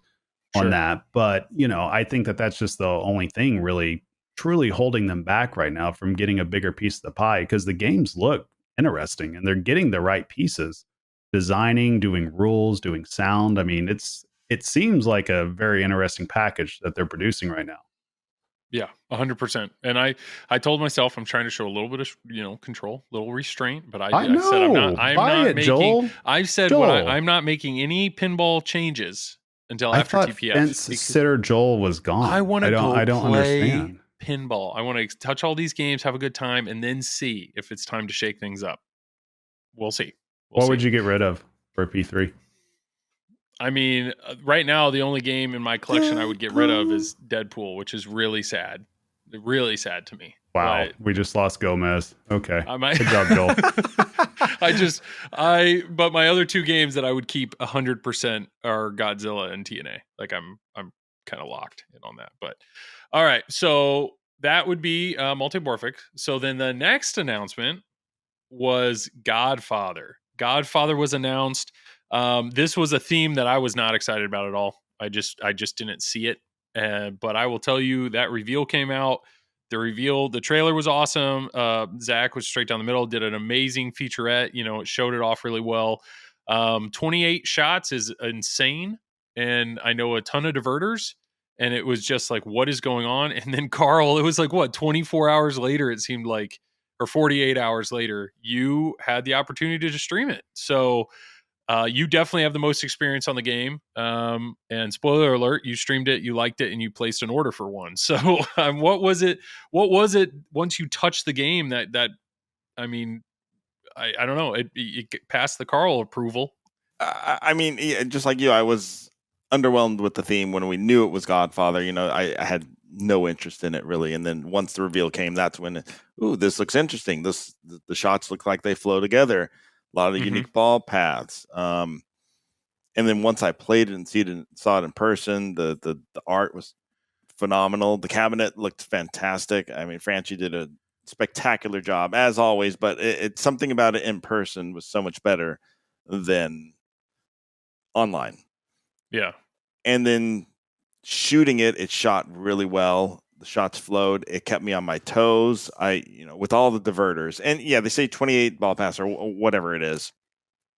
on that, but, you know, I think that that's just the only thing really truly holding them back right now from getting a bigger piece of the pie, because the games look interesting and they're getting the right pieces. Designing, doing rules, doing sound. I mean, it seems like a very interesting package that they're producing right now. Yeah, 100%. And I told myself I'm trying to show a little bit of, you know, control, a little restraint. But I said I'm not making any pinball changes until after TPF. Fence sitter Joel was gone. I want to I don't understand pinball. I want to touch all these games, have a good time, and then see if it's time to shake things up. We'll see. What would you get rid of for P3? I mean, right now, the only game in my collection I would get rid of is Deadpool, which is really sad. Really sad to me. Wow, we just lost Gomez. Okay. Good job, Joel. But my other two games that I would keep 100% are Godzilla and TNA. Like I'm kind of locked in on that. But all right, so that would be multimorphic. So then the next announcement was Godfather. Godfather was announced. This was a theme that I was not excited about at all. I just didn't see it. But I will tell you that reveal came out. The trailer was awesome. Zach was straight down the middle, did an amazing featurette. It showed it off really well. 28 shots is insane. And I know a ton of diverters. And it was just like, what is going on? And then Karl, it was like, 24 hours later, it seemed like, or 48 hours later, you had the opportunity to stream it. So you definitely have the most experience on the game. And spoiler alert, you streamed it, you liked it, and you placed an order for one. So what was it once you touched the game that I mean, I don't know, it passed the Karl approval. I mean, just like you, I was underwhelmed with the theme when we knew it was Godfather. I had no interest in it really. And then once the reveal came, that's when, this looks interesting. The shots look like they flow together. A lot of unique ball paths. And then once I played it and saw it in person, the art was phenomenal. The cabinet looked fantastic. I mean, Franchi did a spectacular job as always, but it's something about it in person was so much better than online. Yeah. And then shooting it shot really well. The shots flowed. It kept me on my toes. With all the diverters, and yeah, they say 28 ball pass or whatever it is.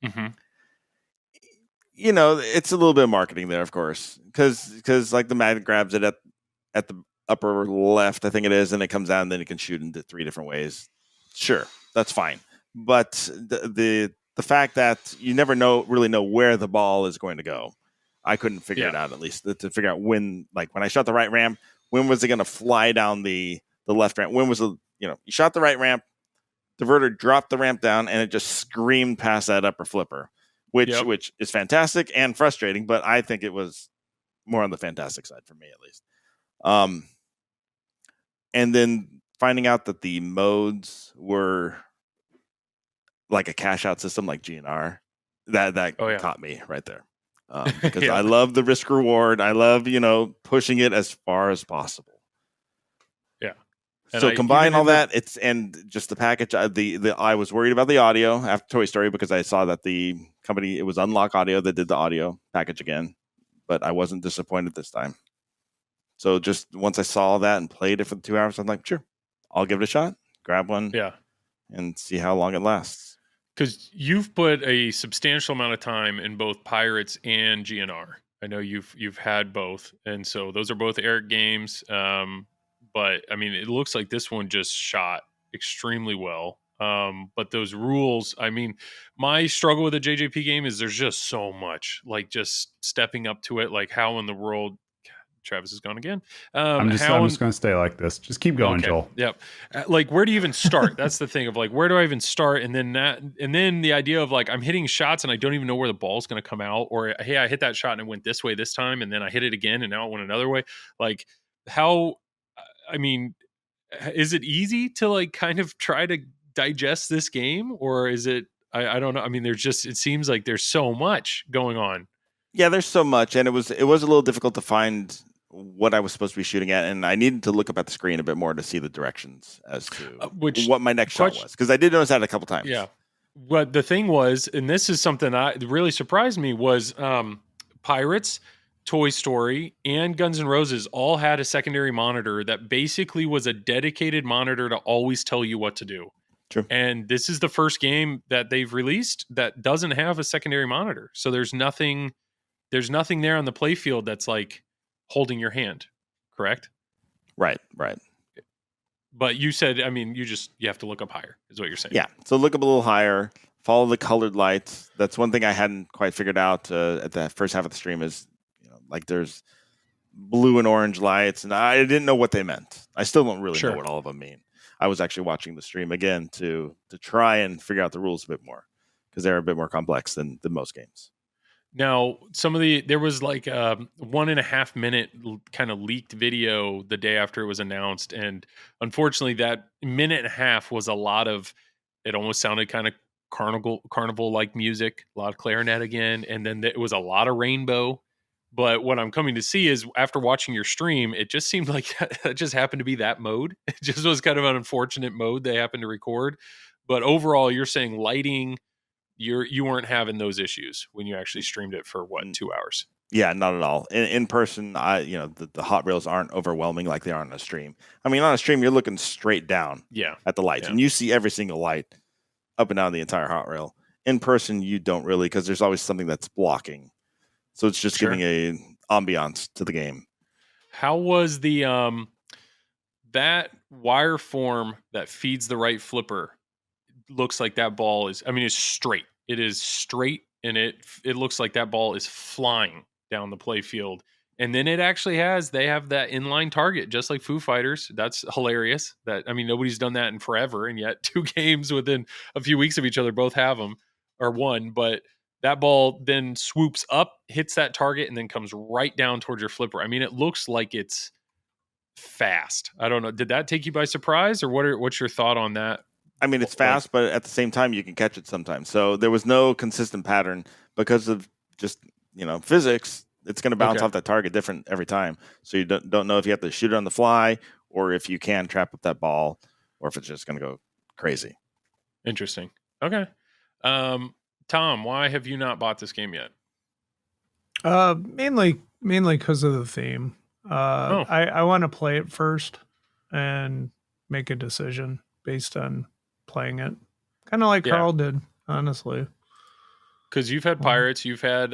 Mm-hmm. It's a little bit of marketing there, of course, because like the magnet grabs it at the upper left, I think it is, and it comes down, and then it can shoot into 3 different ways. Sure, that's fine. But the fact that you never really know where the ball is going to go, I couldn't figure it out, at least to figure out when I shot the right ramp, when was it going to fly down the left ramp? When was you shot the right ramp, diverter dropped the ramp down, and it just screamed past that upper flipper, which is fantastic and frustrating, but I think it was more on the fantastic side for me, at least. And then finding out that the modes were like a cash out system like GNR, that caught me right there. Because I love the risk reward. I love, pushing it as far as possible. Yeah. So combine all that, and just the package. I was worried about the audio after Toy Story because I saw that the company, it was Unlock Audio that did the audio package again, but I wasn't disappointed this time. So just once I saw that and played it for the 2 hours, I'm like, sure, I'll give it a shot, grab one, and see how long it lasts. Because you've put a substantial amount of time in both Pirates and GNR. I know you've had both, and so those are both Eric games. But I mean, it looks like this one just shot extremely well. But those rules, I mean, my struggle with a JJP game is there's just so much, like just stepping up to it. Like how in the world? Travis is gone again. I'm just going to stay like this. Just keep going, okay. Joel. Yep. Like, where do you even start? That's the thing of like, where do I even start? And then the idea of like, I'm hitting shots and I don't even know where the ball's going to come out, or hey, I hit that shot and it went this way this time, and then I hit it again and now it went another way. Like, I mean, is it easy to like kind of try to digest this game, or is it? I don't know. I mean, it seems like there's so much going on. Yeah, there's so much, and it was a little difficult to find what I was supposed to be shooting at, and I needed to look up at the screen a bit more to see the directions as to what my next shot was, because I did notice that a couple times. Yeah, but the thing was, and this is something that really surprised me, was Pirates, Toy Story, and Guns N' Roses all had a secondary monitor that basically was a dedicated monitor to always tell you what to do. True. And this is the first game that they've released that doesn't have a secondary monitor, so there's nothing there on the playfield that's like holding your hand, correct? Right. But you said, I mean, you have to look up higher, is what you're saying. Yeah. So look up a little higher, follow the colored lights. That's one thing I hadn't quite figured out at the first half of the stream is, like there's blue and orange lights, and I didn't know what they meant. I still don't really know what all of them mean. I was actually watching the stream again to try and figure out the rules a bit more, because they're a bit more complex than most games. Now, there was like a 1.5 minute kind of leaked video the day after it was announced. And unfortunately, that minute and a half was a lot of, it almost sounded kind of carnival like music, a lot of clarinet again. And then it was a lot of rainbow. But what I'm coming to see is after watching your stream, it just seemed like that just happened to be that mode. It just was kind of an unfortunate mode they happened to record. But overall, you're saying lighting, you weren't having those issues when you actually streamed it for 2 hours? Yeah, not at all. In person, the hot rails aren't overwhelming like they are on a stream. I mean, on a stream, you're looking straight down at the lights, and you see every single light up and down the entire hot rail. In person, you don't really, because there's always something that's blocking. So it's just giving a ambiance to the game. How was the that wire form that feeds the right flipper? Looks like that ball is, it's straight. It is straight, and it looks like that ball is flying down the play field. And then they have that inline target, just like Foo Fighters. That's hilarious. Nobody's done that in forever, and yet 2 games within a few weeks of each other both have them, or one. But that ball then swoops up, hits that target, and then comes right down towards your flipper. It looks like it's fast. I don't know. Did that take you by surprise, or what's your thought on that? It's fast, but at the same time, you can catch it sometimes. So there was no consistent pattern because of just, physics. It's going to bounce off that target different every time. So you don't know if you have to shoot it on the fly or if you can trap up that ball or if it's just going to go crazy. Interesting. Okay. Tom, why have you not bought this game yet? Mainly because of the theme. I want to play it first and make a decision based on playing it, kind of like Karl did, honestly. Because you've had Pirates, you've had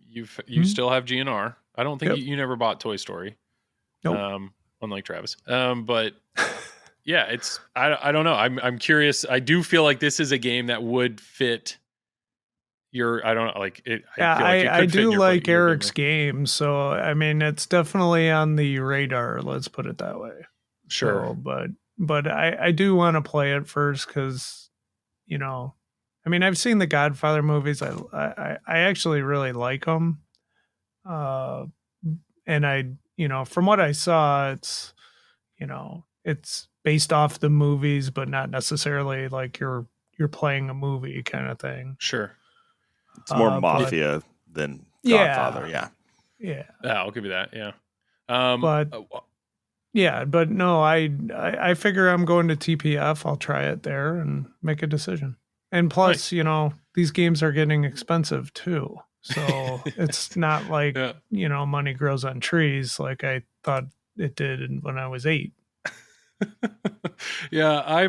you still have GNR. I don't think you never bought Toy Story. Nope. Unlike Travis. But yeah, it's I don't know. I'm curious. I do feel like this is a game that would fit your, I don't know, like it. I do like Eric's game, so it's definitely on the radar. Let's put it that way. Sure, so, but I do want to play it first because, I've seen the Godfather movies. I actually really like them, and from what I saw, it's based off the movies, but not necessarily like you're playing a movie kind of thing. Sure. It's more mafia than Godfather. Yeah. I'll give you that. Yeah. But no, I figure I'm going to TPF. I'll try it there and make a decision. And plus, these games are getting expensive too. So it's not like, money grows on trees like I thought it did when I was 8. Yeah,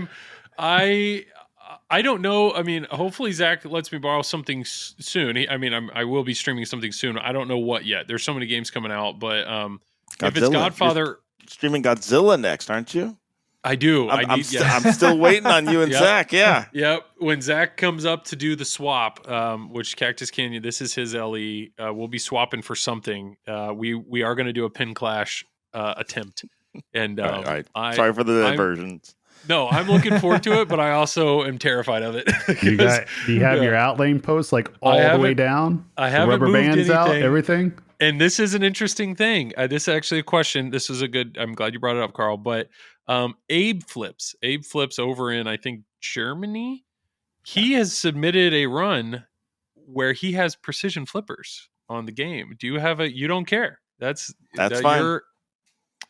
I don't know. Hopefully Zach lets me borrow something soon. I will be streaming something soon. I don't know what yet. There's so many games coming out, but if it's Godfather, you're streaming Godzilla next, aren't you? I do. I'm still waiting on you and Zach. Yeah. Yep. When Zach comes up to do the swap, which Cactus Canyon, this is his LE. We'll be swapping for something. We are going to do a pin clash attempt. And all right. Sorry for the diversions. No, I'm looking forward to it, but I also am terrified of it. Do you have your outlane posts like all the way down? I haven't the rubber moved bands anything. out, everything. And this is an interesting thing. This is actually a question. This is I'm glad you brought it up, Karl. But Abe Flips over in, I think, Germany. He has submitted a run where he has precision flippers on the game. Do you have you don't care? That's fine. You're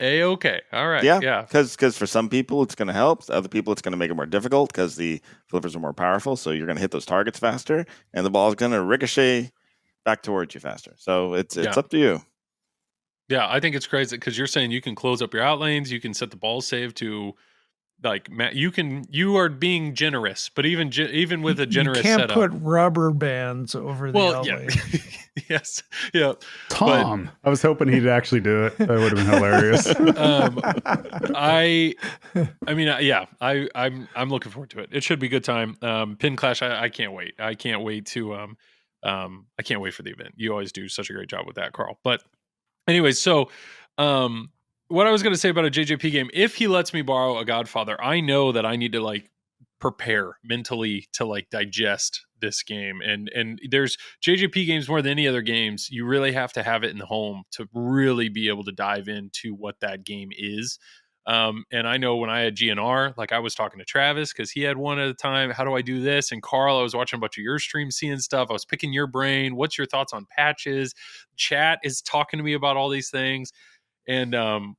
okay. All right. Yeah. Because for some people it's going to help. Other people it's going to make it more difficult because the flippers are more powerful. So you're going to hit those targets faster, and the ball is going to ricochet back towards you faster. So it's up to you. Yeah, I think it's crazy because you're saying you can close up your outlanes, you can set the ball save to like you are being generous, but even with a generous you can't setup, put rubber bands over the outlane. Yes, yeah. Tom, I was hoping he'd actually do it. That would have been hilarious. I'm looking forward to it. It should be a good time. Pin Clash, I can't wait. I can't wait to I can't wait for the event. You always do such a great job with that, Karl. But anyways, so what I was going to say about a JJP game, if he lets me borrow a Godfather, I know that I need to like prepare mentally to like digest this game. And there's JJP games more than any other games. You really have to have it in the home to really be able to dive into what that game is. And I know when I had GNR, like I was talking to Travis because he had one at a time. How do I do this? And Karl, I was watching a bunch of your streams, seeing stuff. I was picking your brain. What's your thoughts on patches? Chat is talking to me about all these things. And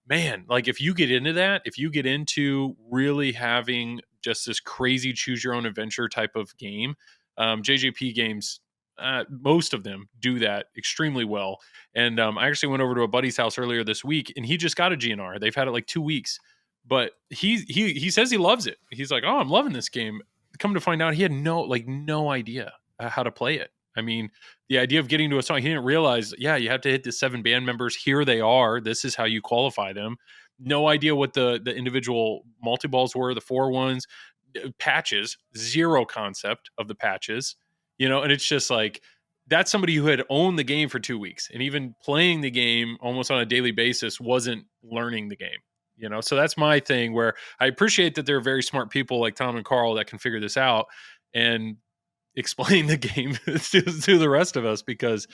man, like if you get into that, if you get into really having just this crazy choose your own adventure type of game, JJP games, most of them do that extremely well. And I actually went over to a buddy's house earlier this week, and he just got a GNR. They've had it like 2 weeks, but he says he loves it. He's like, "Oh, I'm loving this game." Come to find out, he had no idea how to play it. I mean, the idea of getting to a song, he didn't realize, you have to hit the 7 band members. Here they are. This is how you qualify them. No idea what the individual multi-balls were, the 4 ones, patches, zero concept of the patches, and it's just like, that's somebody who had owned the game for 2 weeks and even playing the game almost on a daily basis wasn't learning the game, so that's my thing where I appreciate that there are very smart people like Tom and Karl that can figure this out and explain the game to the rest of us because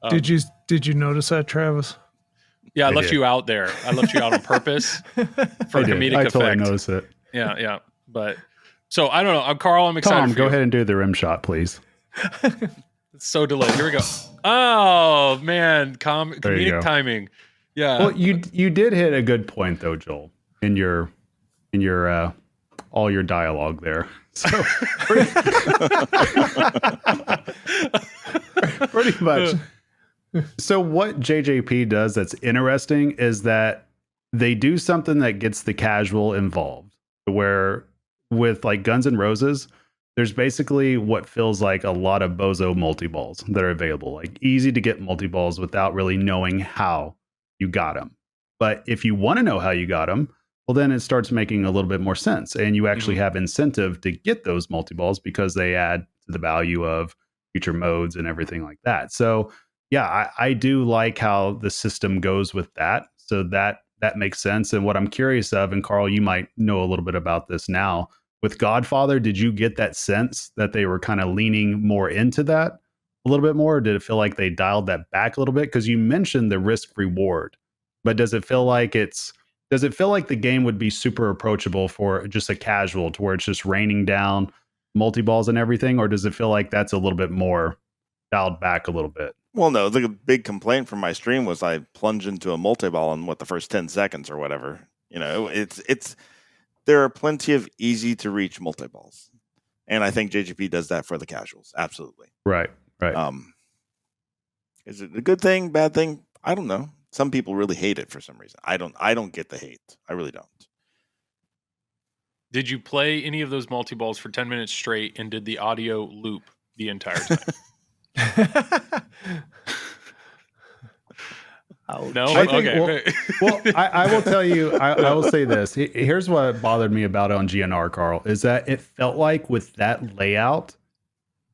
did you notice that, Travis? Yeah, I left you out there. I left you out on purpose for comedic effect. I totally noticed it. Yeah. But so I don't know. Karl, I'm excited. Tom, for go you. ahead and do the rim shot, please. It's so delayed. Here we go. Oh man, comedic timing. Yeah. Well, you did hit a good point though, Joel, in your all your dialogue there. So pretty much. So what JJP does that's interesting is that they do something that gets the casual involved, where with like Guns N' Roses, there's basically what feels like a lot of bozo multi-balls that are available, like easy to get multi-balls without really knowing how you got them. But if you want to know how you got them, well, then it starts making a little bit more sense. And you actually have incentive to get those multi-balls because they add to the value of future modes and everything like that. So yeah, I do like how the system goes with that. So that makes sense. And what I'm curious of, and Karl, you might know a little bit about this now, with Godfather, did you get that sense that they were kind of leaning more into that a little bit more? Or did it feel like they dialed that back a little bit? Because you mentioned the risk reward, but does it feel like the game would be super approachable for just a casual to where it's just raining down multi-balls and everything? Or does it feel like that's a little bit more dialed back a little bit? Well, no, the big complaint from my stream was I plunged into a multi-ball in the first 10 seconds or whatever. There are plenty of easy to reach multi-balls. And I think JGP does that for the casuals. Absolutely. Right. Is it a good thing, bad thing? I don't know. Some people really hate it for some reason. I don't get the hate. I really don't. Did you play any of those multi-balls for 10 minutes straight and did the audio loop the entire time? No? Okay. Well, I will tell you, I will say this. Here's what bothered me about it on GNR, Karl, is that it felt like with that layout,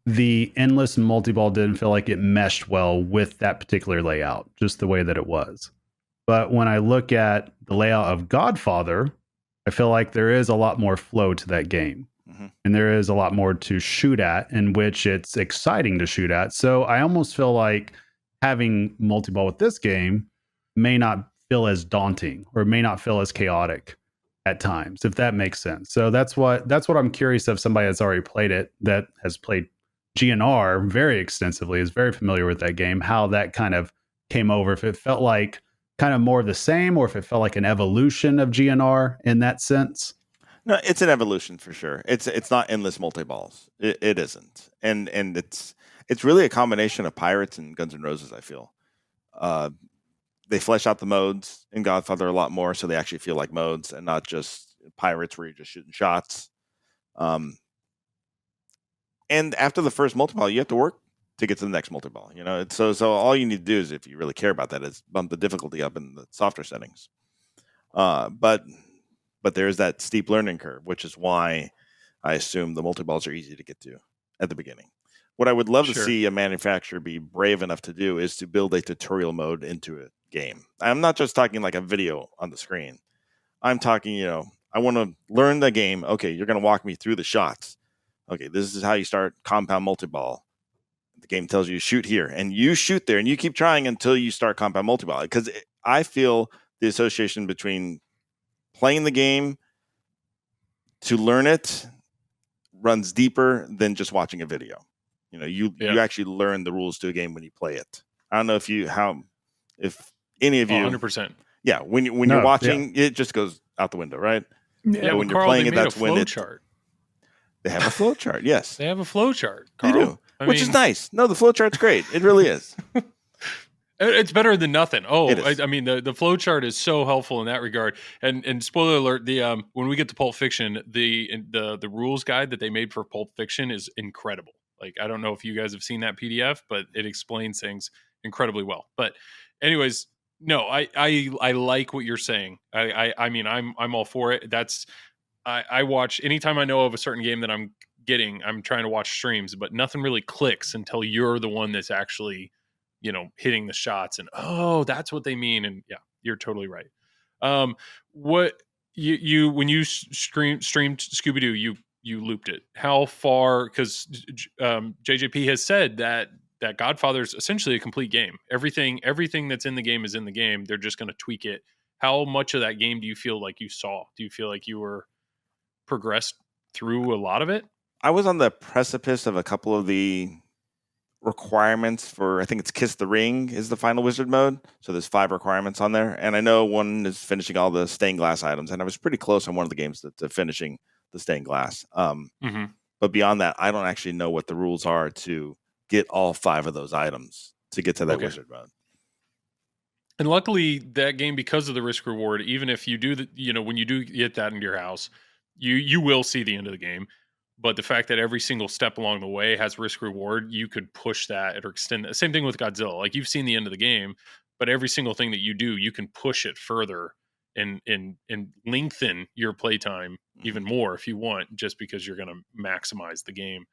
the endless multi-ball didn't feel like it meshed well with that particular layout, just the way that it was. But when I look at the layout of Godfather, I feel like there is a lot more flow to that game. Mm-hmm. And there is a lot more to shoot at, in which it's exciting to shoot at. So I almost feel like having multi-ball with this game may not feel as daunting or may not feel as chaotic at times, if that makes sense. So that's what I'm curious of. Somebody that's already played it, that has played GNR very extensively, is very familiar with that game, how that kind of came over. If it felt like kind of more of the same, or if it felt like an evolution of GNR in that sense. No, it's an evolution for sure. It's not endless multi-balls. It isn't. And it's really a combination of Pirates and Guns N' Roses, I feel. They flesh out the modes in Godfather a lot more, so they actually feel like modes and not just Pirates where you're just shooting shots. And after the first multi-ball, you have to work to get to the next multi-ball. So all you need to do is, if you really care about that, is bump the difficulty up in the softer settings. But there's that steep learning curve, which is why I assume the multi-balls are easy to get to at the beginning. What I would love to see a manufacturer be brave enough to do is to build a tutorial mode into a game. I'm not just talking like a video on the screen. I'm talking, I want to learn the game. Okay, you're going to walk me through the shots. okay, this is how you start compound multi-ball. The game tells you shoot here, and you shoot there, and you keep trying until you start compound multi-ball. Because I feel the association between playing the game to learn it runs deeper than just watching a video. You actually learn the rules to a game when you play it. I don't know if any of you 100%. Yeah, when you're watching, it just goes out the window, right? Yeah, when you're Karl, playing they it, made that's a when flow it. chart. They have a flow chart. Yes, They have a flow chart. they Karl. do, which is nice. No, the flow chart's great. It really is. It's better than nothing. It is. I mean, the flow chart is so helpful in that regard. And spoiler alert: when we get to Pulp Fiction, the rules guide that they made for Pulp Fiction is incredible. Like, I don't know if you guys have seen that PDF, but it explains things incredibly well. But anyways, no, I like what you're saying. I mean, I'm all for it. I watch anytime I know of a certain game that I'm trying to watch streams, but nothing really clicks until you're the one that's actually, hitting the shots and, oh, that's what they mean. And yeah, you're totally right. What you when you streamed Scooby Doo, you looped it. How far? Because JJP has said that Godfather is essentially a complete game. Everything that's in the game is in the game. They're just going to tweak it. How much of that game do you feel like you saw? Do you feel like you were progressed through a lot of it? I was on the precipice of a couple of the requirements for, I think it's Kiss the Ring is the final wizard mode. So there's 5 requirements on there. And I know one is finishing all the stained glass items. And I was pretty close on one of the games to finishing the stained glass. But beyond that, I don't actually know what the rules are to get all 5 of those items to get to that wizard mode. And luckily that game, because of the risk reward, even if you do when you do get that into your house, you will see the end of the game. But the fact that every single step along the way has risk reward, you could push that or extend that. Same thing with Godzilla. Like, you've seen the end of the game, but every single thing that you do, you can push it further and lengthen your playtime even more if you want, just because you're going to maximize the game.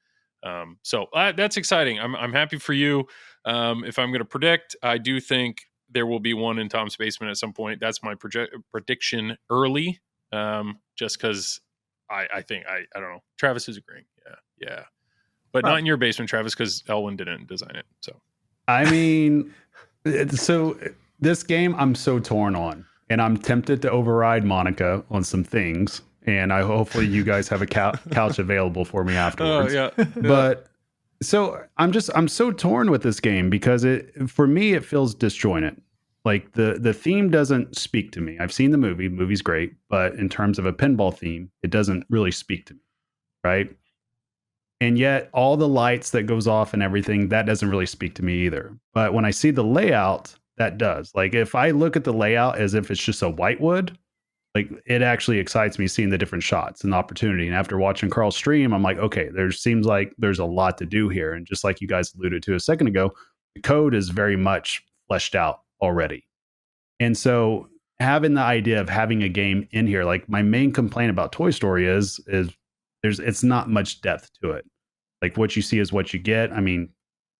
So that's exciting. I'm happy for you. If I'm going to predict, I do think there will be one in Tom's basement at some point. That's my prediction early, just because I think I don't know. Travis is agreeing. Yeah, but not in your basement, Travis, because Elwin didn't design it. So I mean, so this game I'm so torn on, and I'm tempted to override Monica on some things. And hopefully you guys have a couch available for me afterwards. Oh, yeah. But so I'm so torn with this game because for me it feels disjointed. Like the theme doesn't speak to me. I've seen the movie. The movie's great, but in terms of a pinball theme, it doesn't really speak to me, right? And yet all the lights that goes off and everything, that doesn't really speak to me either. But when I see the layout, that does. Like, if I look at the layout as if it's just a whitewood, like, it actually excites me seeing the different shots and the opportunity. And after watching Karl's stream, I'm like, okay, seems like there's a lot to do here. And just like you guys alluded to a second ago, the code is very much fleshed out already. And so having the idea of having a game in here, like, my main complaint about Toy Story is it's not much depth to it. Like, what you see is what you get. I mean,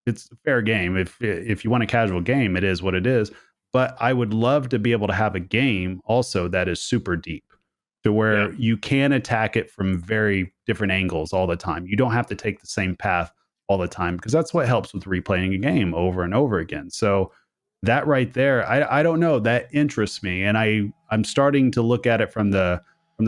it's a fair game. If you want a casual game, it is what it is. But I would love to be able to have a game also that is super deep, to where you can attack it from very different angles all the time. You don't have to take the same path all the time, because that's what helps with replaying a game over and over again. So that right there, I don't know, that interests me. And I'm starting to look at it from the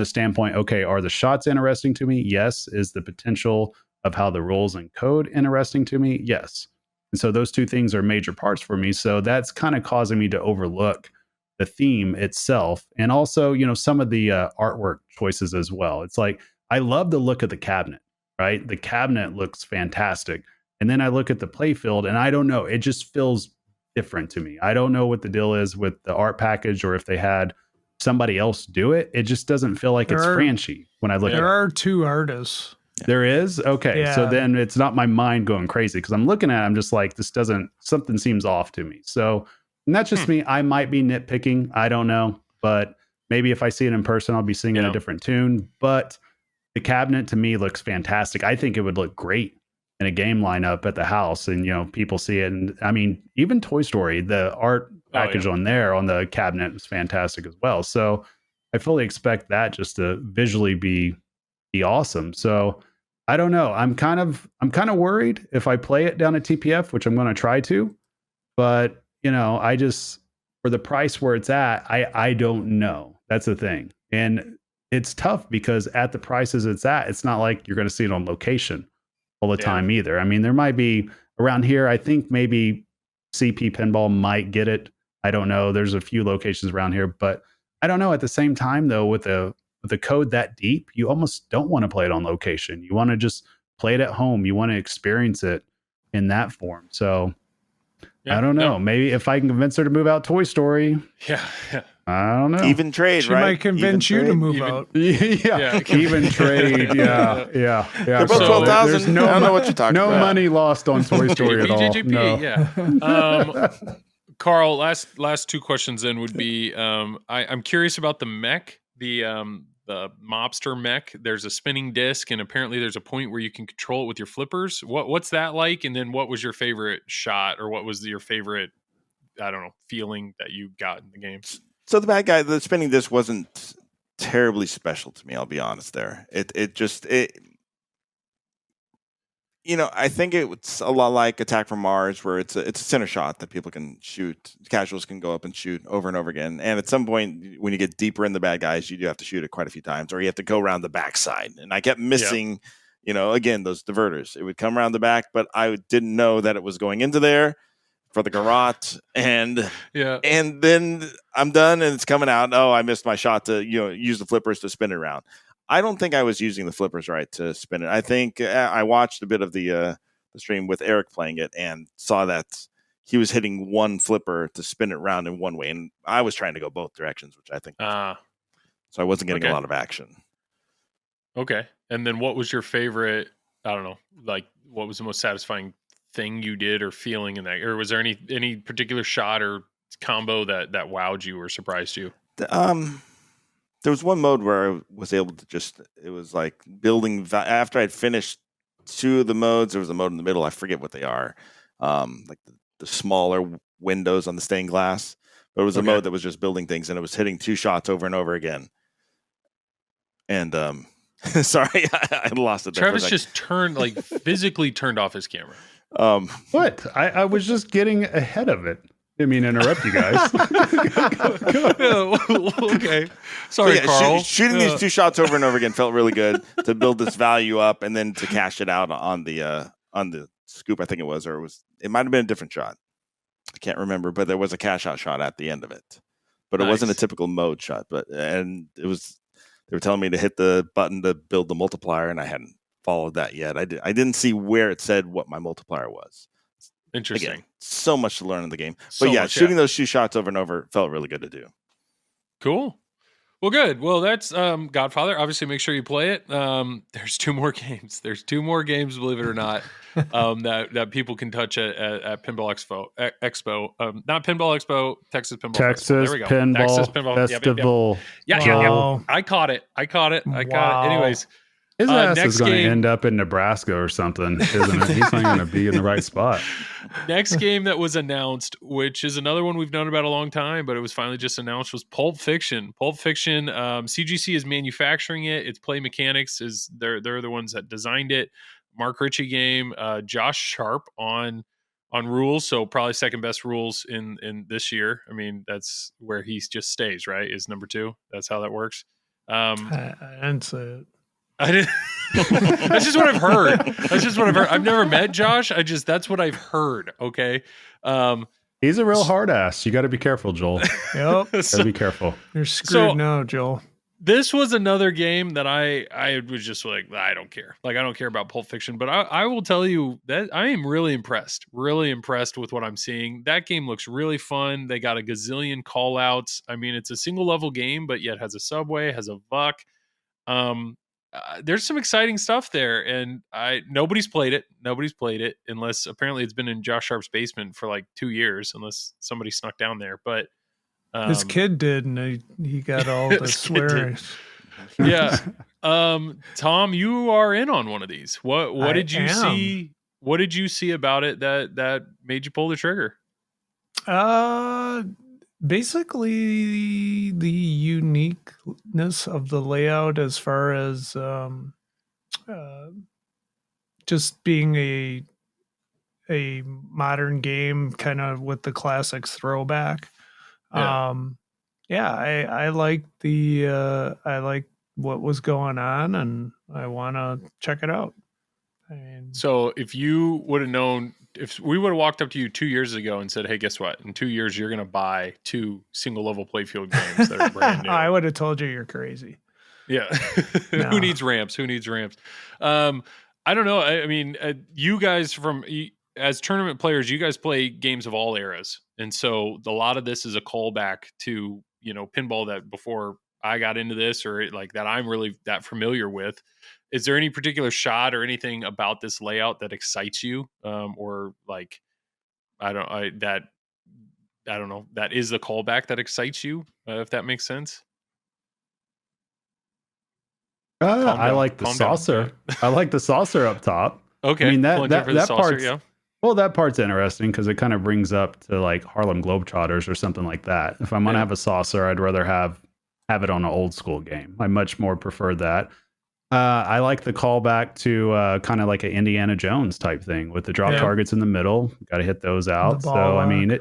standpoint, okay, are the shots interesting to me? Yes. Is the potential of how the rules and code interesting to me? Yes. And so those two things are major parts for me. So that's kind of causing me to overlook the theme itself. And also, some of the artwork choices as well. It's like, I love the look of the cabinet, right? The cabinet looks fantastic. And then I look at the playfield and I don't know, it just feels different to me. I don't know what the deal is with the art package, or if they had somebody else do it. It just doesn't feel like it's Franchi when I look at it. There are 2 artists. There is? Okay. Yeah. So then it's not my mind going crazy, because I'm looking at it, I'm just like, something seems off to me. So, and that's just me. I might be nitpicking. I don't know. But maybe if I see it in person, I'll be singing a different tune. But the cabinet to me looks fantastic. I think it would look great in a game lineup at the house, and people see it. And I mean, even Toy Story, the art package on the cabinet was fantastic as well. So I fully expect that just to visually be awesome. So I don't know. I'm kind of worried if I play it down at TPF, which I'm going to try to, but I just, for the price where it's at, I don't know. That's the thing. And it's tough because at the prices it's at, it's not like you're going to see it on location all the time either. I mean, there might be around here, I think maybe CP Pinball might get it. I don't know. There's a few locations around here, but I don't know. At the same time, though, with the code that deep, you almost don't want to play it on location. You want to just play it at home. You want to experience it in that form. So I don't know. Maybe if I can convince her to move out Toy Story. Yeah. I don't know. Even trade, She right? might convince you to move out. Yeah. Even trade. Yeah. They're both 12,000. There's no, I don't know what you're talking about. No money lost on Toy Story at all. BJJP, No. yeah. Carl, last two questions then would be, I'm curious about the mech, the mobster mech. There's a spinning disc, and apparently there's a point where you can control it with your flippers. What's that like? And then what was your favorite shot, or what was your favorite, I don't know, feeling that you got in the game? So the bad guy, the spinning disc wasn't terribly special to me. I'll be honest there. It just I think it's a lot like Attack from Mars, where it's a center shot that people can shoot. Casuals can go up and shoot over and over again. And at some point, when you get deeper in the bad guys, you do have to shoot it quite a few times, or you have to go around the backside. And I kept missing, again, those diverters. It would come around the back, but I didn't know that it was going into there for the garrote. And then I'm done and it's coming out. Oh, I missed my shot to use the flippers to spin it around. I don't think I was using the flippers right to spin it. I think I watched a bit of the stream with Eric playing it and saw that he was hitting one flipper to spin it around in one way, and I was trying to go both directions, which I think so I wasn't getting a lot of action. Okay. And then what was your favorite, I don't know, like what was the most satisfying thing you did or feeling in that? Or was there any particular shot or combo that wowed you or surprised you? There was one mode where I was able to it was like building, after I'd finished two of the modes, there was a mode in the middle, I forget what they are, like the smaller windows on the stained glass. But it was a mode that was just building things, and it was hitting two shots over and over again. And sorry, I lost it there. Travis just physically turned off his camera. What? I was just getting ahead of it. I mean, interrupt you guys. Okay. Sorry, Karl. Shooting these two shots over and over again felt really good to build this value up, and then to cash it out on the scoop, I think it was, or it might have been a different shot. I can't remember, but there was a cash out shot at the end of it. But it wasn't a typical mode shot. And it was, they were telling me to hit the button to build the multiplier, and I hadn't followed that yet. I didn't see where it said what my multiplier was. Interesting. Again, so much to learn in the game. But shooting those two shots over and over felt really good to do. Cool. Well, good. Well, that's Godfather. Obviously, make sure you play it. There's two more games. Believe it or not, that people can touch at Pinball Expo. Not Pinball Expo, Texas Pinball Festival. There we go. Texas Pinball Festival. Yeah. I caught it. Anyways. His ass is going to end up in Nebraska or something, isn't it? He's not going to be in the right spot. Next game that was announced, which is another one we've known about a long time, but it was finally just announced, was Pulp Fiction. Pulp Fiction, CGC is manufacturing it. Its Play Mechanics they're the ones that designed it. Mark Ritchie game, Josh Sharp on rules, so probably second best rules in this year. I mean, that's where he just stays, right? Is number 2. That's how that works. I didn't say it. I didn't. That's just what I've heard. I've never met Josh. That's what I've heard. Okay. He's a real hard ass. You got to be careful, Joel. Yep. Gotta be careful. You're screwed now, Joel. This was another game that I was just like, I don't care. Like, I don't care about Pulp Fiction, but I will tell you that I am really impressed with what I'm seeing. That game looks really fun. They got a gazillion call outs. I mean, it's a single level game, but yet has a subway, has a VUC. There's some exciting stuff there, and nobody's played it unless apparently it's been in Josh Sharp's basement for like 2 years, unless somebody snuck down there. But his kid did, and he got all the swearing. Yeah. Tom, you are in on one of these. What did you see? What did you see about it that made you pull the trigger? Basically the uniqueness of the layout as far as just being a modern game, kind of with the classics throwback. Yeah. I like I like what was going on, and I want to check it out. I mean, So if you would have known, if we would have walked up to you 2 years ago and said, "Hey, guess what? In 2 years, you're going to buy 2 single level playfield games that are brand new," I would have told you you're crazy. Yeah. No. Who needs ramps? Who needs ramps? I don't know. I mean, you guys as tournament players, you guys play games of all eras. And so a lot of this is a callback to, pinball that before I got into this or like that I'm really that familiar with. Is there any particular shot or anything about this layout that excites you? Or like, I don't know, that is the callback that excites you, if that makes sense? I like the saucer. I like the saucer up top. Okay. I mean, that saucer, part's, yeah. well, that part's interesting because it kind of brings up to like Harlem Globetrotters or something like that. If I'm going to have a saucer, I'd rather have it on an old school game. I much more prefer that. I like the callback to kind of like an Indiana Jones type thing with the drop targets in the middle. Got to hit those out. So, I mean,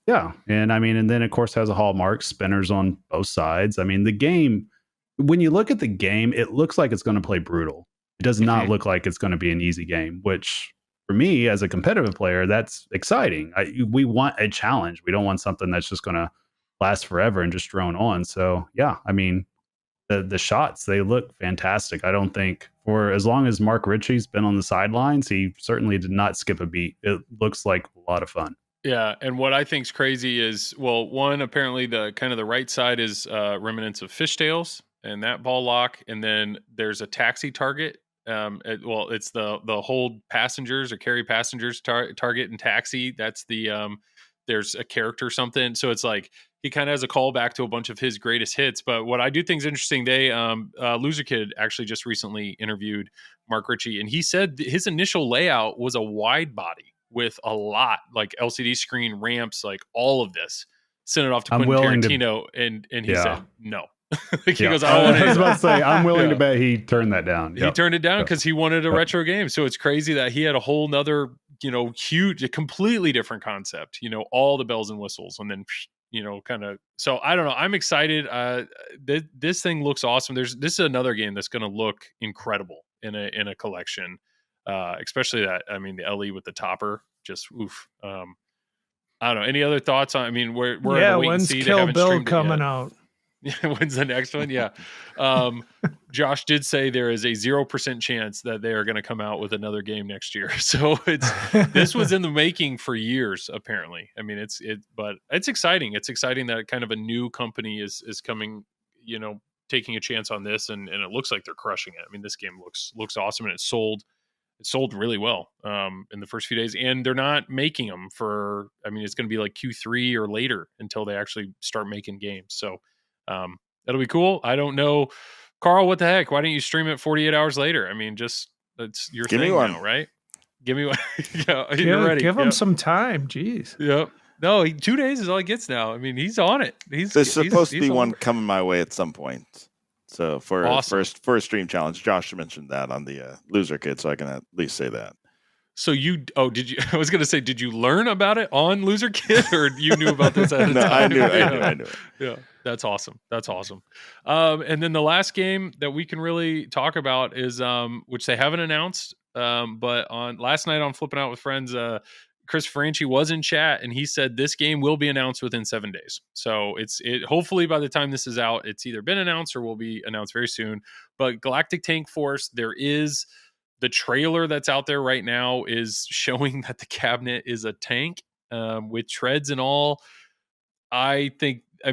and then of course has a hallmark, spinners on both sides. I mean, the game, when you look at the game, it looks like it's going to play brutal. It does not look like it's going to be an easy game, which for me as a competitive player, that's exciting. We want a challenge. We don't want something that's just going to last forever and just drone on. So yeah, I mean, the shots, they look fantastic. I don't think for as long as Mark Ritchie's been on the sidelines, he certainly did not skip a beat. It looks like a lot of fun. Yeah, and what I think's crazy is, well, one, apparently the kind of the right side is remnants of fishtails and that ball lock, and then there's a taxi target. It's the hold passengers or carry passengers target and taxi. That's the there's a character something. So it's like he kind of has a callback to a bunch of his greatest hits. But what I do think is interesting, they Loser Kid actually just recently interviewed Mark Ritchie, and he said his initial layout was a wide body with a lot like LCD screen, ramps, like all of this. Sent it off to Quentin Tarantino, and he said no. Like he goes, I was about to say, I'm willing to bet he turned that down. He turned it down because he wanted a retro game. So it's crazy that he had a whole nother, huge, a completely different concept, all the bells and whistles, and then, kind of. So I don't know. I'm excited. This thing looks awesome. This is another game that's going to look incredible in a collection, especially that. I mean, the LE with the topper, just oof. I don't know. Any other thoughts on? I mean, we're in the wait and see. When's Kill Bill coming out? When's the next one? Yeah. Josh did say there is a 0% chance that they are going to come out with another game next year. So this was in the making for years, apparently. I mean, but it's exciting. It's exciting that kind of a new company is coming, taking a chance on this, and it looks like they're crushing it. I mean, this game looks awesome, and it sold really well in the first few days, and they're not making them for, I mean, it's going to be like Q3 or later until they actually start making games. So that'll be cool. I don't know, Karl, what the heck? Why don't you stream it 48 hours later? I mean, just that's your Give thing me one. now, right? Give me one. You're ready. Give him Yep. some time. Jeez. Yep. No, 2 days is all he gets now. I mean, he's on it. There's supposed to be one coming my way at some point. So for a stream challenge, Josh mentioned that on the Loser Kid, so I can at least say that. So did you? I was going to say, did you learn about it on Loser Kid, or you knew about this at the No, time? I knew it. Yeah, that's awesome. And then the last game that we can really talk about is, which they haven't announced, but on last night on Flipping Out with Friends, Chris Franchi was in chat, and he said this game will be announced within 7 days. So hopefully by the time this is out, it's either been announced or will be announced very soon. But Galactic Tank Force, there is the trailer that's out there right now is showing that the cabinet is a tank with treads and all. I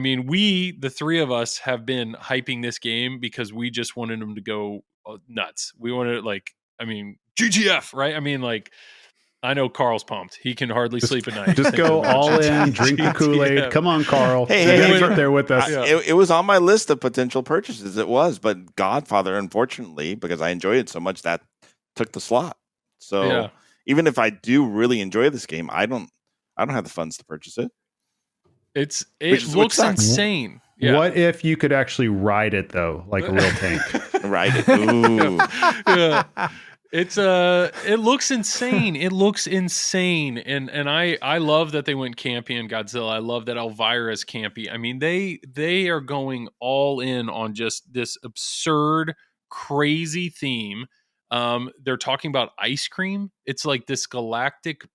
mean, the three of us have been hyping this game because we just wanted them to go nuts. We wanted GGF, right? I mean, like, I know Karl's pumped. He can hardly sleep at night. Just go all in, drink the Kool-Aid. Come on, Karl. Hey, get there with us. It was on my list of potential purchases. It was, but Godfather, unfortunately, because I enjoyed it so much, that took the slot. So even if I do really enjoy this game, I don't have the funds to purchase it. It looks insane. Yeah. What if you could actually ride it though, like a real tank? Ride it. Ooh. It looks insane. It looks insane. And I love that they went campy in Godzilla. I love that Elvira's campy. I mean, they are going all in on just this absurd, crazy theme. They're talking about ice cream. It's like this galactic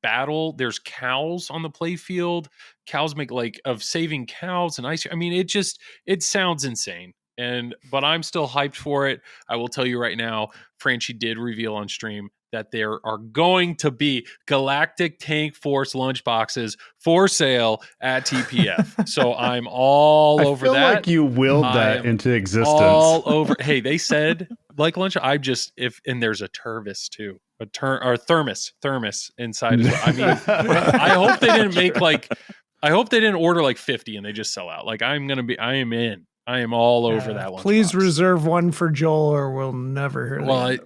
battle. There's cows on the play field. Cows make like of saving cows and ice. I mean, it sounds insane. But I'm still hyped for it. I will tell you right now, Franchi did reveal on stream that there are going to be Galactic Tank Force lunchboxes for sale at TPF. So I'm all over that. I feel like you willed that into existence. All over. Hey, they said like lunch. And there's a Tervis too, or thermos inside as well. I mean, I hope they didn't I hope they didn't order like 50 and they just sell out. Like I am in. I am all over that one. Please reserve one for Joel, or we'll never hear that.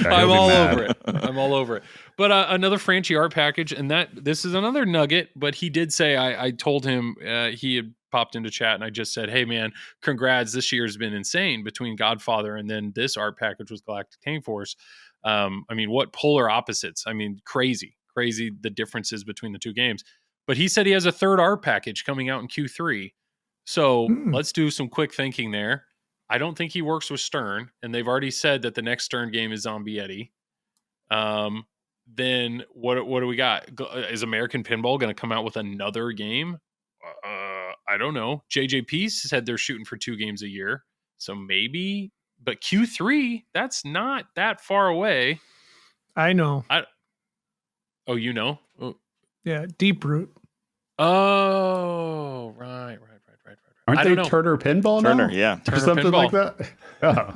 I'm all over it. I'm all over it. But another Franchi art package, and this is another nugget. But he did say I told him he had popped into chat, and I just said, "Hey man, congrats! This year's been insane between Godfather and then this art package with Galactic Tank Force. I mean, what polar opposites? I mean, crazy the differences between the two games." But he said he has a third art package coming out in Q3. So let's do some quick thinking there. I don't think he works with Stern, and they've already said that the next Stern game is Zombie Eddie. Then what do we got? Is American Pinball going to come out with another game? I don't know. JJP said they're shooting for 2 games a year, so maybe. But Q3, that's not that far away. I know. Oh, you know? Oh. Yeah, Deep Root. Oh, right. Aren't they Turner Pinball now? Turner, yeah. Or something Pinball. like that? Oh.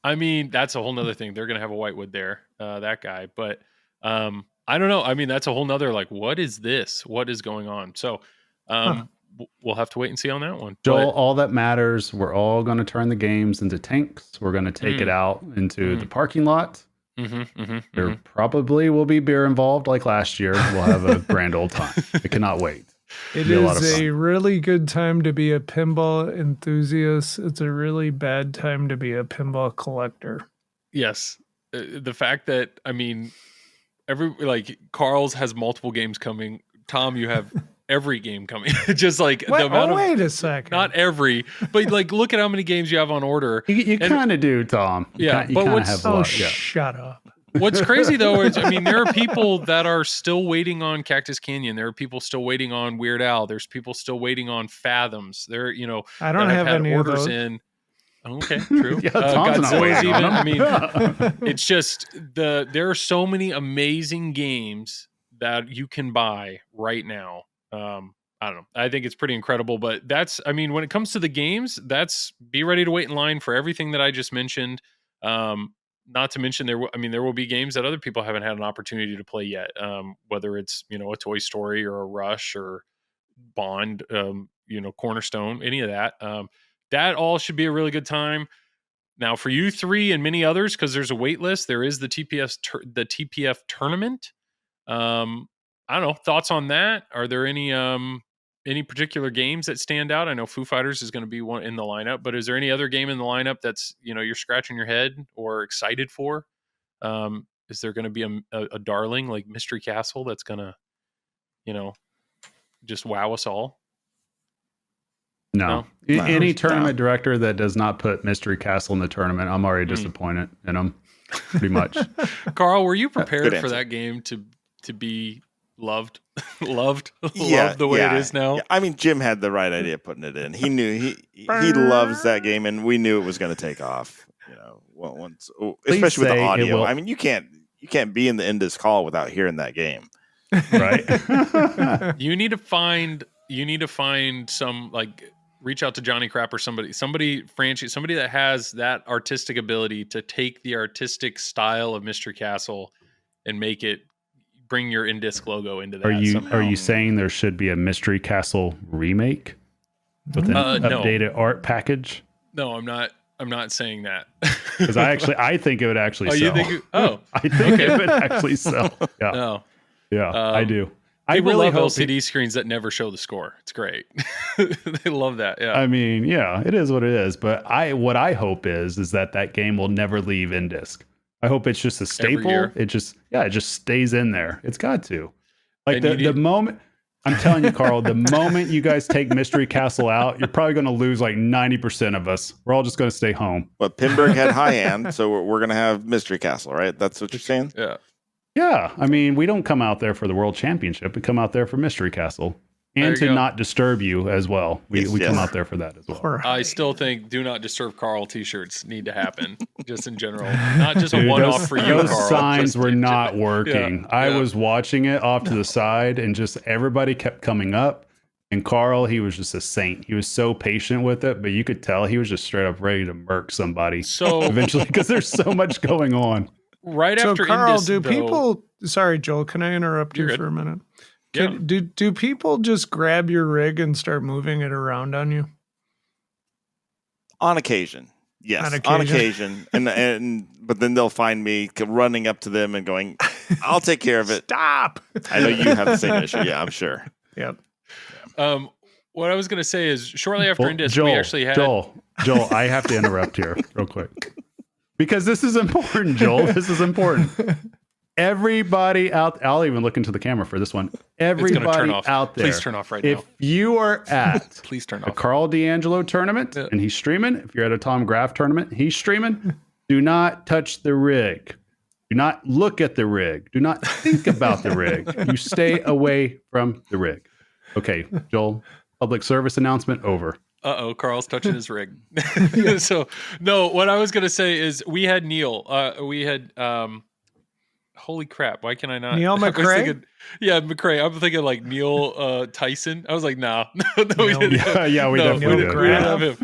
I mean, that's a whole nother thing. They're going to have a Whitewood there, that guy. But I don't know. I mean, that's a whole nother, like, what is this? What is going on? So we'll have to wait and see on that one. Joel, all that matters, we're all going to turn the games into tanks. We're going to take it out into the parking lot. There probably will be beer involved like last year. We'll have a grand old time. I cannot wait. It is a really good time to be a pinball enthusiast. It's a really bad time to be a pinball collector. Yes. The fact that, I mean, Karl's has multiple games coming. Tom, you have every game coming. Just like the amount wait a second. Not every, but like look at how many games you have on order. You kind of do, Tom. You shut up. What's crazy though is, I mean, there are people that are still waiting on Cactus Canyon. There are people still waiting on Weird Al. There's people still waiting on Fathoms. There, I don't have any orders of those. in. Okay, true. Yeah, Tom's not waiting on them. I mean, it's just there are so many amazing games that you can buy right now. I don't know. I think it's pretty incredible, but when it comes to the games, be ready to wait in line for everything that I just mentioned. Not to mention there will be games that other people haven't had an opportunity to play yet. Whether it's, a Toy Story or a Rush or Bond, Cornerstone, any of that. That all should be a really good time. Now for you three and many others, because there's a wait list, there is the TPF tournament. I don't know. Thoughts on that? Are there any particular games that stand out? I know Foo Fighters is going to be one in the lineup, but is there any other game in the lineup that's, you're scratching your head or excited for? Is there going to be a darling like Mystery Castle that's going to, just wow us all? No. Any tournament director that does not put Mystery Castle in the tournament, I'm already disappointed in them, pretty much. Karl, were you prepared for that game to be loved the way it is now? Yeah. I mean, Jim had the right idea putting it in. He knew he loves that game, and we knew it was going to take off. Once, especially with the audio. I mean, you can't be in the Indus call without hearing that game, right? You need to find some, like, reach out to Johnny Crap or somebody that has that artistic ability to take the artistic style of Mystery Castle and bring your Indisc logo into that. Are you saying there should be a Mystery Castle remake with an updated art package? No, I'm not saying that. Because I think it would actually sell. You think? I think it would actually sell. Yeah. No. Yeah, I do. People really love hope LCD screens that never show the score. It's great. They love that. Yeah. I mean, yeah, it is what it is. But what I hope is that game will never leave in disc. I hope it's just a staple. It just stays in there. It's got to. Like the moment, I'm telling you, Karl, the moment you guys take Mystery Castle out, you're probably going to lose like 90% of us. We're all just going to stay home. But Pinburg had high end, so we're going to have Mystery Castle, right? That's what you're saying? Yeah. Yeah. I mean, we don't come out there for the World Championship. We come out there for Mystery Castle. And to not disturb you as well. We come out there for that as well. I still think Do Not Disturb Karl t-shirts need to happen, just in general. Not just a one-off for you, Those Karl. signs were not working. Yeah, I was watching it off to the side, and just everybody kept coming up. And Karl, he was just a saint. He was so patient with it, but you could tell he was just straight up ready to murk somebody. So eventually, because there's so much going on. Right after Karl, Indus, people... Sorry, Joel, can I interrupt you for a minute? Yeah. Do people just grab your rig and start moving it around on you? On occasion, yes. On occasion, and but then they'll find me running up to them and going, "I'll take care of it." Stop! I know you have the same issue. Yeah, I'm sure. Yep. What I was going to say is, shortly after Indus, Joel, we actually had Joel. I have to interrupt here real quick because this is important, Joel. This is important. Everybody out, I'll even look into the camera for this one. Everybody out there, please turn off right now. If you are at please turn a off. Karl DeAngelo tournament and he's streaming, if you're at a Tom Graf tournament, he's streaming, do not touch the rig. Do not look at the rig. Do not think about the rig. You stay away from the rig. Okay, Joel, public service announcement over. Uh-oh, Karl's touching his rig. So, no, what I was going to say is we had Neil. Holy crap! Why can I not? Neil McRae? McRae. I'm thinking like Neil Tyson. I was like, no, we didn't. We definitely did. We didn't have him.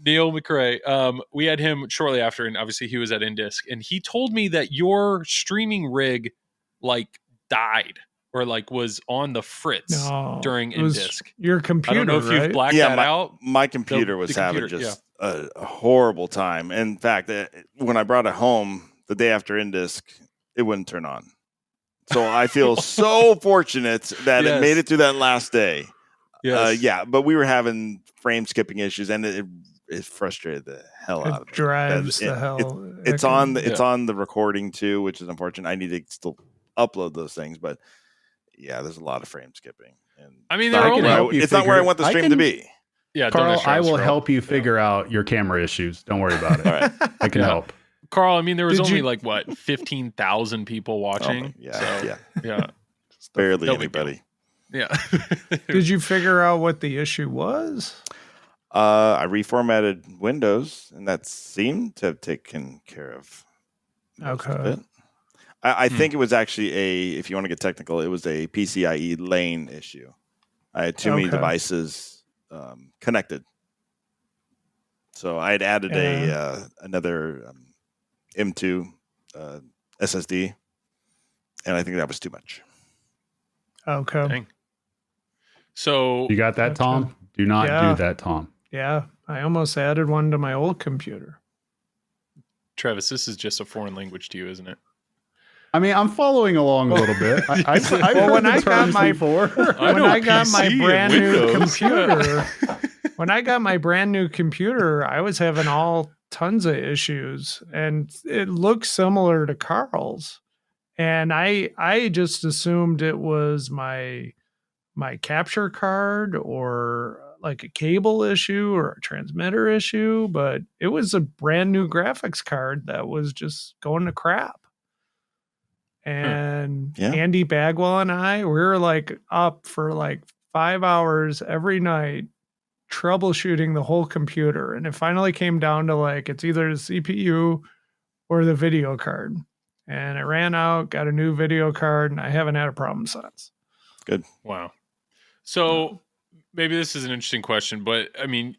Neil McRae. We had him shortly after, and obviously he was at Indisc, and he told me that your streaming rig like died or like was on the fritz during Indisc. Your computer. I don't know if you've blacked that out. My computer was having just a horrible time. In fact, when I brought it home the day after Indisc, it wouldn't turn on. So I feel so fortunate that it made it through that last day. Yes. But we were having frame skipping issues, and it frustrated the hell out of me. Drives the hell. It's on the recording too, which is unfortunate. I need to still upload those things, but yeah, there's a lot of frame skipping. And I mean, it's not where I want the stream to be. Yeah, Karl, I will help you figure out your camera issues. Don't worry about it. All right. I can help. Karl, I mean, there was only 15,000 people watching. Yeah. Barely anybody. Yeah. Did you figure out what the issue was? I reformatted Windows, and that seemed to have taken care of most of it. I think it was actually if you want to get technical, it was a PCIe lane issue. I had too many devices connected. So I had added another M2 SSD, and I think that was too much. Okay. Dang. So you got that, Tom? Do not do that, Tom. Yeah, I almost added one to my old computer. Travis, this is just a foreign language to you, isn't it? I mean, I'm following along a little bit. When I got my brand new computer, when I got my brand new computer, I was having tons of issues, and it looked similar to Karl's, and I just assumed it was my capture card or like a cable issue or a transmitter issue, but it was a brand new graphics card that was just going to crap. And Andy Bagwell and we were like up for like 5 hours every night troubleshooting the whole computer, and it finally came down to like it's either the CPU or the video card, and I ran out, got a new video card, and I haven't had a problem since. Good. Wow. So maybe this is an interesting question, but I mean,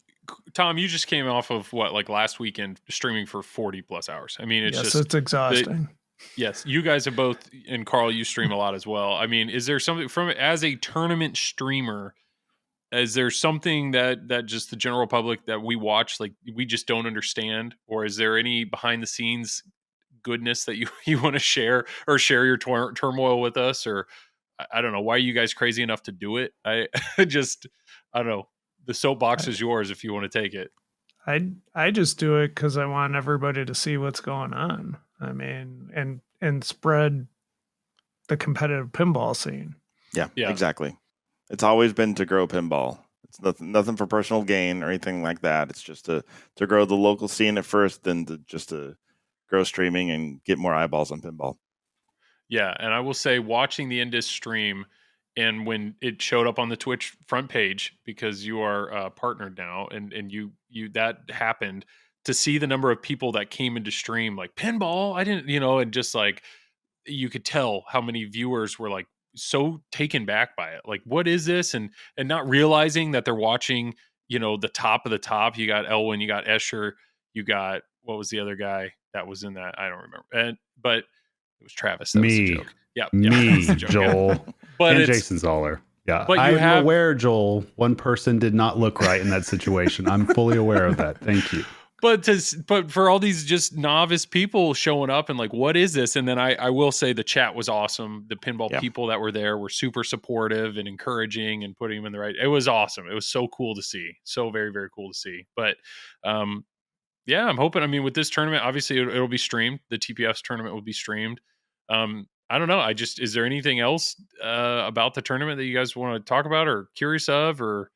Tom, you just came off of like last weekend streaming for 40 plus hours. I mean, it's exhausting. Yes, you guys have both, and Karl, you stream a lot as well. I mean, is there something as a tournament streamer? Is there something that just the general public that we watch, like we just don't understand, or is there any behind the scenes goodness that you want to share or share your turmoil with us, or I don't know. Why are you guys crazy enough to do it? I don't know. The soapbox is yours if you want to take it. I just do it because I want everybody to see what's going on. I mean, and spread the competitive pinball scene. Yeah, exactly. It's always been to grow pinball. It's nothing for personal gain or anything like that. It's just to grow the local scene at first, then to grow streaming and get more eyeballs on pinball. Yeah, and I will say, watching the Indus stream, and when it showed up on the Twitch front page, because you are partnered now, and you that happened, to see the number of people that came into stream like pinball, I didn't, and just like you could tell how many viewers were like so taken back by it. Like, what is this? And not realizing that they're watching, the top of the top. You got Elwin, you got Escher, you got, what was the other guy that was in that? I don't remember. But it was Travis. That was the joke. Yeah, me, joke, Joel, yeah. But and Jason Zoller. Yeah, but I'm aware, Joel. One person did not look right in that situation. I'm fully aware of that. Thank you. But for all these just novice people showing up and like, what is this? And then I will say the chat was awesome. The pinball people that were there were super supportive and encouraging and putting them in the right. It was awesome. It was so cool to see. So very, very cool to see. But yeah, I'm hoping. I mean, with this tournament, obviously it'll be streamed. The TPF's tournament will be streamed. I don't know. Is there anything else about the tournament that you guys want to talk about or curious of? Or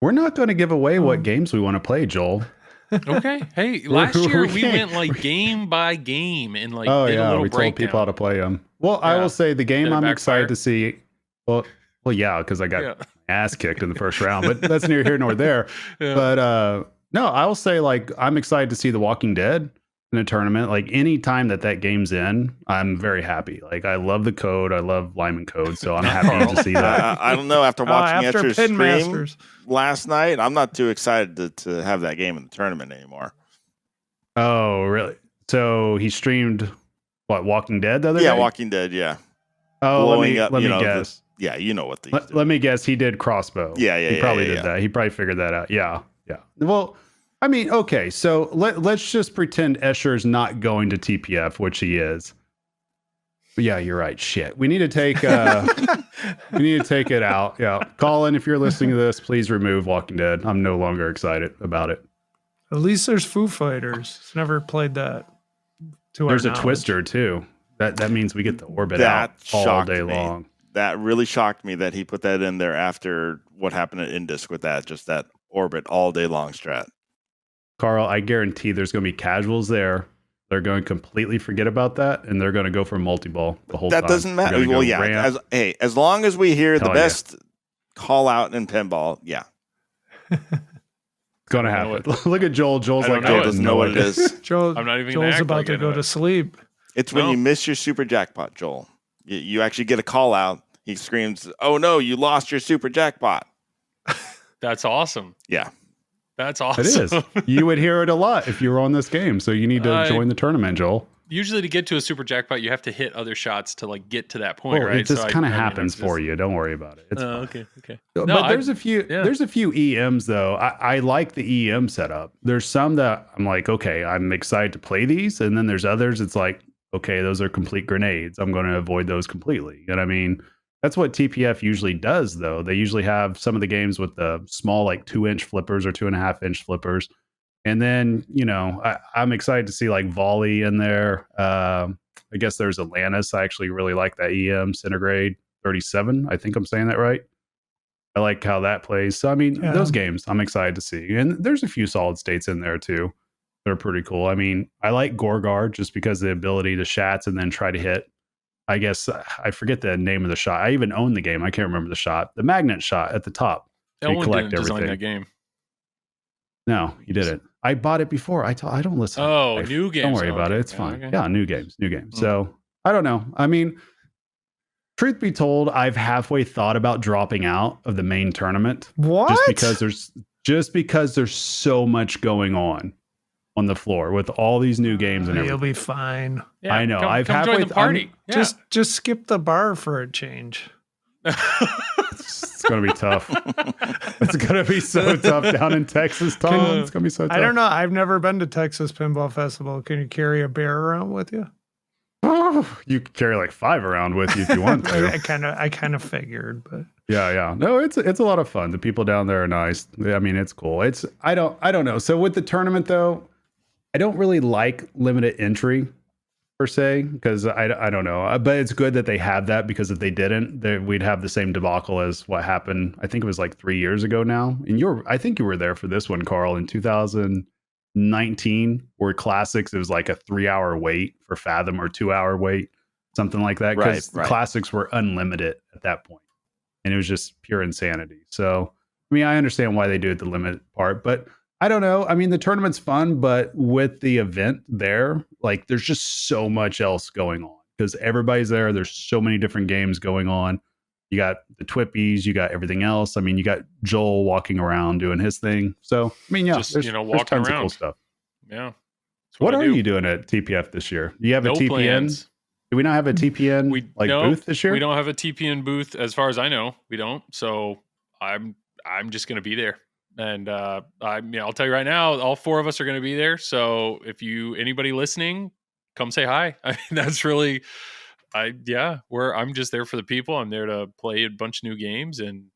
we're not going to give away what games we want to play, Joel. Okay. Hey, last year we went like game by game and like did a little we breakdown. told people how to play them. Well, I will say the game I'm excited to see. Well, yeah, because I got my ass kicked in the first round, but that's neither here nor there. Yeah. But no, I will say like I'm excited to see The Walking Dead in a tournament. Like any time that game's in, I'm very happy. Like I love the code. I love Lyman code, so I'm happy to see that. I don't know. After watching after Escher's Pin stream Masters last night, I'm not too excited to have that game in the tournament anymore. Oh, really? So he streamed what, Walking Dead the other day? Yeah, Walking Dead. Yeah. Oh, let me guess. You know what these. Let me guess. He did Crossbow. Yeah. He probably did that. He probably figured that out. Yeah. Well, I mean, okay, so let's just pretend Escher's not going to TPF, which he is. But yeah, you're right. Shit, we need to take it out. Yeah, Colin, if you're listening to this, please remove Walking Dead. I'm no longer excited about it. At least there's Foo Fighters. Never played that. There's a Twister too. That means we get the orbit out all day long. That really shocked me that he put that in there after what happened at Indus with that orbit all day long strat. Karl, I guarantee there's going to be casuals there. They're going to completely forget about that, and they're going to go for multi-ball the whole time. That doesn't matter. Well, yeah. As long as we hear the best call out in pinball, yeah. It's going to happen. Look at Joel. Joel's like, Joel doesn't know what it is. I'm not even Joel's about to go to sleep. It's when you miss your super jackpot, Joel. You actually get a call out. He screams, "Oh no, you lost your super jackpot." That's awesome. Yeah. That's awesome. It is. You would hear it a lot if you were on this game. So you need to join the tournament, Joel. Usually to get to a super jackpot, you have to hit other shots to like get to that point, right? It just kind of happens for you. Don't worry about it. It's okay. But there's a few EMs though. I like the EM setup. There's some that I'm like, okay, I'm excited to play these. And then there's others, it's like, okay, those are complete grenades. I'm going to avoid those completely. And I mean, that's what TPF usually does, though. They usually have some of the games with the small, like 2-inch flippers or 2.5-inch flippers. And then, I'm excited to see like Volley in there. I guess there's Atlantis. I actually really like that EM Centigrade 37. I think I'm saying that right. I like how that plays. So, I mean, those games I'm excited to see. And there's a few solid states in there, too. They're pretty cool. I mean, I like Gorgard just because of the ability to shats and then try to hit. I guess I forget the name of the shot. I even own the game. I can't remember the shot. The magnet shot at the top. Elwin didn't design that game. No, he didn't. I bought it before. I don't listen. Oh, new games. Don't worry about it. It's fine. Okay. Yeah, new games. So I don't know. I mean, truth be told, I've halfway thought about dropping out of the main tournament. What? Just because there's so much going on the floor with all these new games and everything. You'll be fine. Yeah, I know. I've halfway join the party. Just skip the bar for a change. It's going to be tough. It's going to be so tough down in Texas, Tom. It's going to be so tough. I don't know. I've never been to Texas Pinball Festival. Can you carry a bear around with you? You could carry like 5 around with you if you want to. I kind of figured, but Yeah. No, it's a lot of fun. The people down there are nice. I mean, it's cool. I don't know. So with the tournament though, I don't really like limited entry per se, because I don't know. But it's good that they have that, because if they didn't, we'd have the same debacle as what happened. I think it was like 3 years ago now. And I think you were there for this one, Karl, in 2019, where Classics, it was like a 3-hour wait for Fathom, or 2-hour wait, something like that. Because Classics were unlimited at that point. And it was just pure insanity. So, I mean, I understand why they do it the limit part, but I don't know. I mean, the tournament's fun, but with the event there, like, there's just so much else going on because everybody's there. There's so many different games going on. You got the Twippies, you got everything else. I mean, you got Joel walking around doing his thing. So, I mean, yeah, just, there's tons of cool stuff. Yeah. What are you doing at TPF this year? Do you have a TPN? Plans. Do we not have a TPN booth this year? We don't have a TPN booth, as far as I know. We don't. So I'm just going to be there, and I'll tell you right now, all 4 of us are going to be there. So if anybody listening, come say hi. I mean, that's really, I'm just there for the people. I'm there to play a bunch of new games, and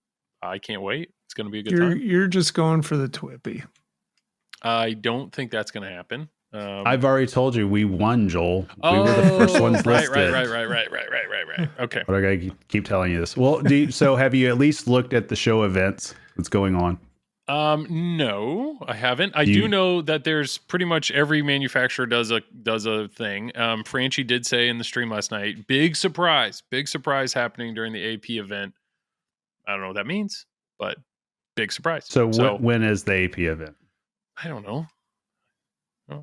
I can't wait. It's going to be a good time. You're just going for the Twippy. I don't think that's going to happen. I've already told you we won, Joel. We were the first ones listed. Right. Okay. But I gotta keep telling you this. Well, so have you at least looked at the show events that's going on? No, I haven't. I do know that there's pretty much every manufacturer does a thing. Franchi did say in the stream last night, big surprise happening during the AP event. I don't know what that means, but big surprise. So when is the AP event? I don't know.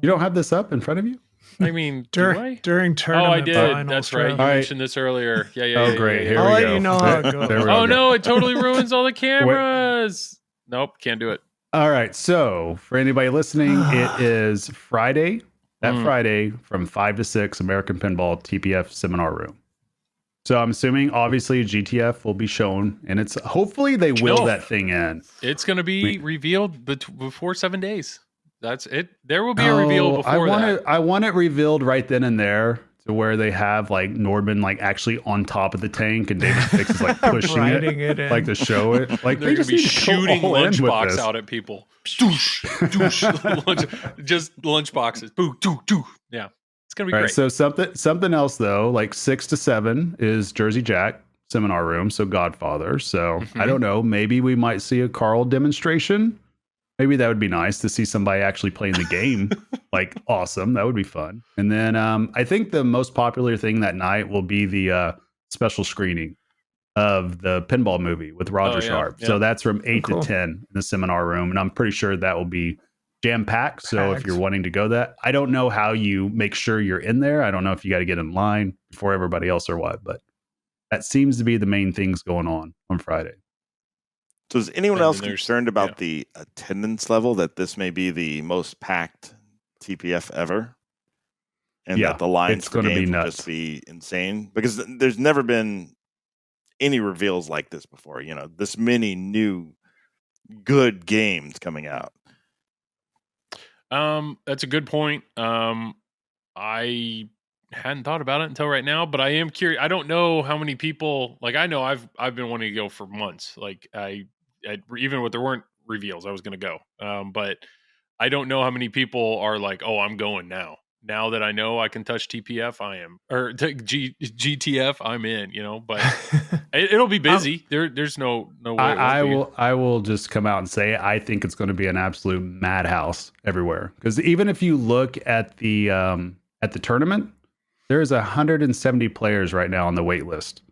You don't have this up in front of you? I mean, during tournament. Oh, I did. Finals, That's right. You mentioned this earlier. Yeah. Oh, great. Yeah. Here I'll we let go. you know how it goes. Oh no, it totally ruins all the cameras. Nope, can't do it. All right. So for anybody listening, it is Friday. Friday from 5 to 6, American Pinball TPF seminar room. So I'm assuming obviously GTF will be shown, and it's hopefully they will that thing in. It's going to be revealed before 7 days. That's it. There will be a reveal before that. I want it revealed right then and there, to where they have like Nordman like actually on top of the tank, and David Fix is like pushing it in. Like to show it. Like they're they just be need to shooting lunchbox out at people. Doosh. Just lunch boxes. Boo, doo, doo. Yeah, it's gonna be great. So something else though, like 6 to 7 is Jersey Jack seminar room. So Godfather. So I don't know. Maybe we might see a Karl demonstration. Maybe that would be nice to see somebody actually playing the game. Like, awesome. That would be fun. And then I think the most popular thing that night will be the special screening of the Pinball movie with Roger Sharp. Yeah. So that's from 8 to 10 in the seminar room. And I'm pretty sure that will be jam-packed. So if you're wanting to go that, I don't know how you make sure you're in there. I don't know if you got to get in line before everybody else or what. But that seems to be the main things going on Friday. So is anyone else concerned about the attendance level, that this may be the most packed TPF ever? And that the lines for games will just be insane? Because there's never been any reveals like this before. You know, this many new good games coming out. That's a good point. I hadn't thought about it until right now, but I am curious. I don't know how many people, like, I know I've been wanting to go for months. Like even when there weren't reveals, I was going to go. But I don't know how many people are like, oh, I'm going now. Now that I know I can touch TPF, I am, or GTF, I'm in, you know, but it'll be busy. There's no way. I will just come out and say, I think it's going to be an absolute madhouse everywhere. Because even if you look at the tournament, there's 170 players right now on the wait list.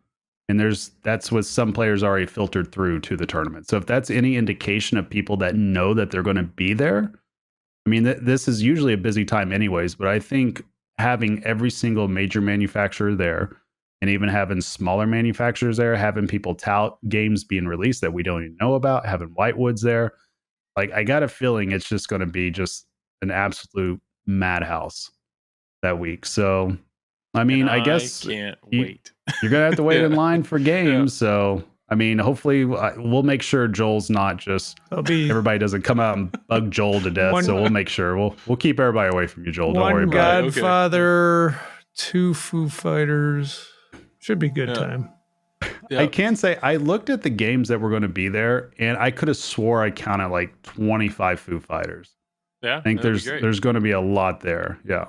And that's with some players already filtered through to the tournament. So if that's any indication of people that know that they're going to be there, I mean, this is usually a busy time anyways, but I think having every single major manufacturer there, and even having smaller manufacturers there, having people tout games being released that we don't even know about, having Whitewoods there, like, I got a feeling it's just going to be just an absolute madhouse that week. So, I mean, I guess can't wait. You're going to have to wait in line for games. Yeah. So, I mean, hopefully we'll make sure Joel's not just everybody doesn't come out and bug Joel to death. So we'll make sure we'll keep everybody away from you, Joel. Don't worry about it. Godfather 2 Foo Fighters. Should be good time. Yeah. I can say I looked at the games that were going to be there, and I could have swore I counted like 25 Foo Fighters. Yeah, I think there's going to be a lot there. Yeah.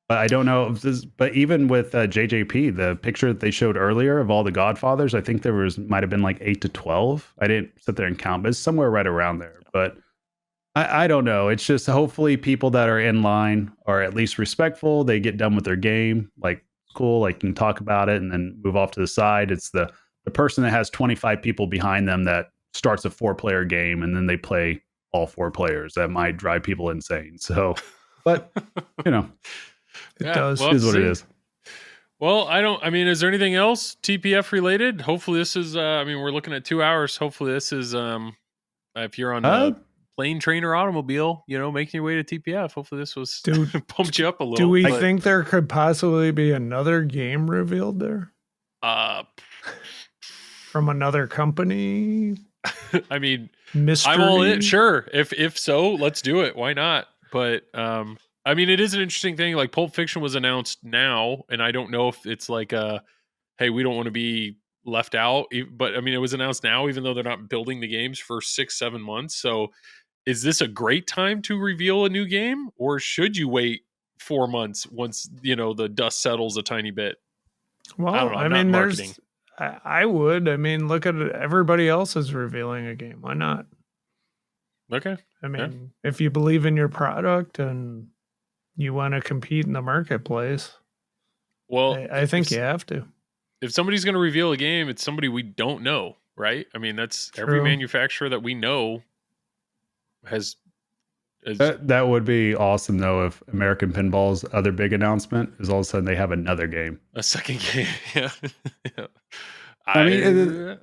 But I don't know if this, but even with JJP, the picture that they showed earlier of all the Godfathers, I think there might have been like 8 to 12. I didn't sit there and count, but it's somewhere right around there. But I don't know. It's just hopefully people that are in line are at least respectful. They get done with their game. Like, cool. Like, can talk about it and then move off to the side. It's the person that has 25 people behind them that starts a 4-player game and then they play all 4 players. That might drive people insane. So, but, you know. It does. Well, is what it is. Well, is there anything else TPF related? Hopefully this is, we're looking at 2 hours. Hopefully this is, if you're on a plane, train, or automobile, making your way to TPF. Hopefully this was pumped you up a little. Do we think there could possibly be another game revealed there? From another company? Mystery? I'm all in. Sure. If so, let's do it. Why not? But, it is an interesting thing. Like Pulp Fiction was announced now, and I don't know if it's like hey, we don't want to be left out. But it was announced now, even though they're not building the games for 6-7 months. So is this a great time to reveal a new game, or should you wait 4 months once, the dust settles a tiny bit? Well, I don't know. there's, I would, look at it. Everybody else is revealing a game. Why not? Okay. If you believe in your product and you want to compete in the marketplace, well, I think you have to. If somebody's going to reveal a game, it's somebody we don't know, right? That's True. Every manufacturer that we know has. That would be awesome, though, if American Pinball's other big announcement is all of a sudden they have another game. A second game, yeah.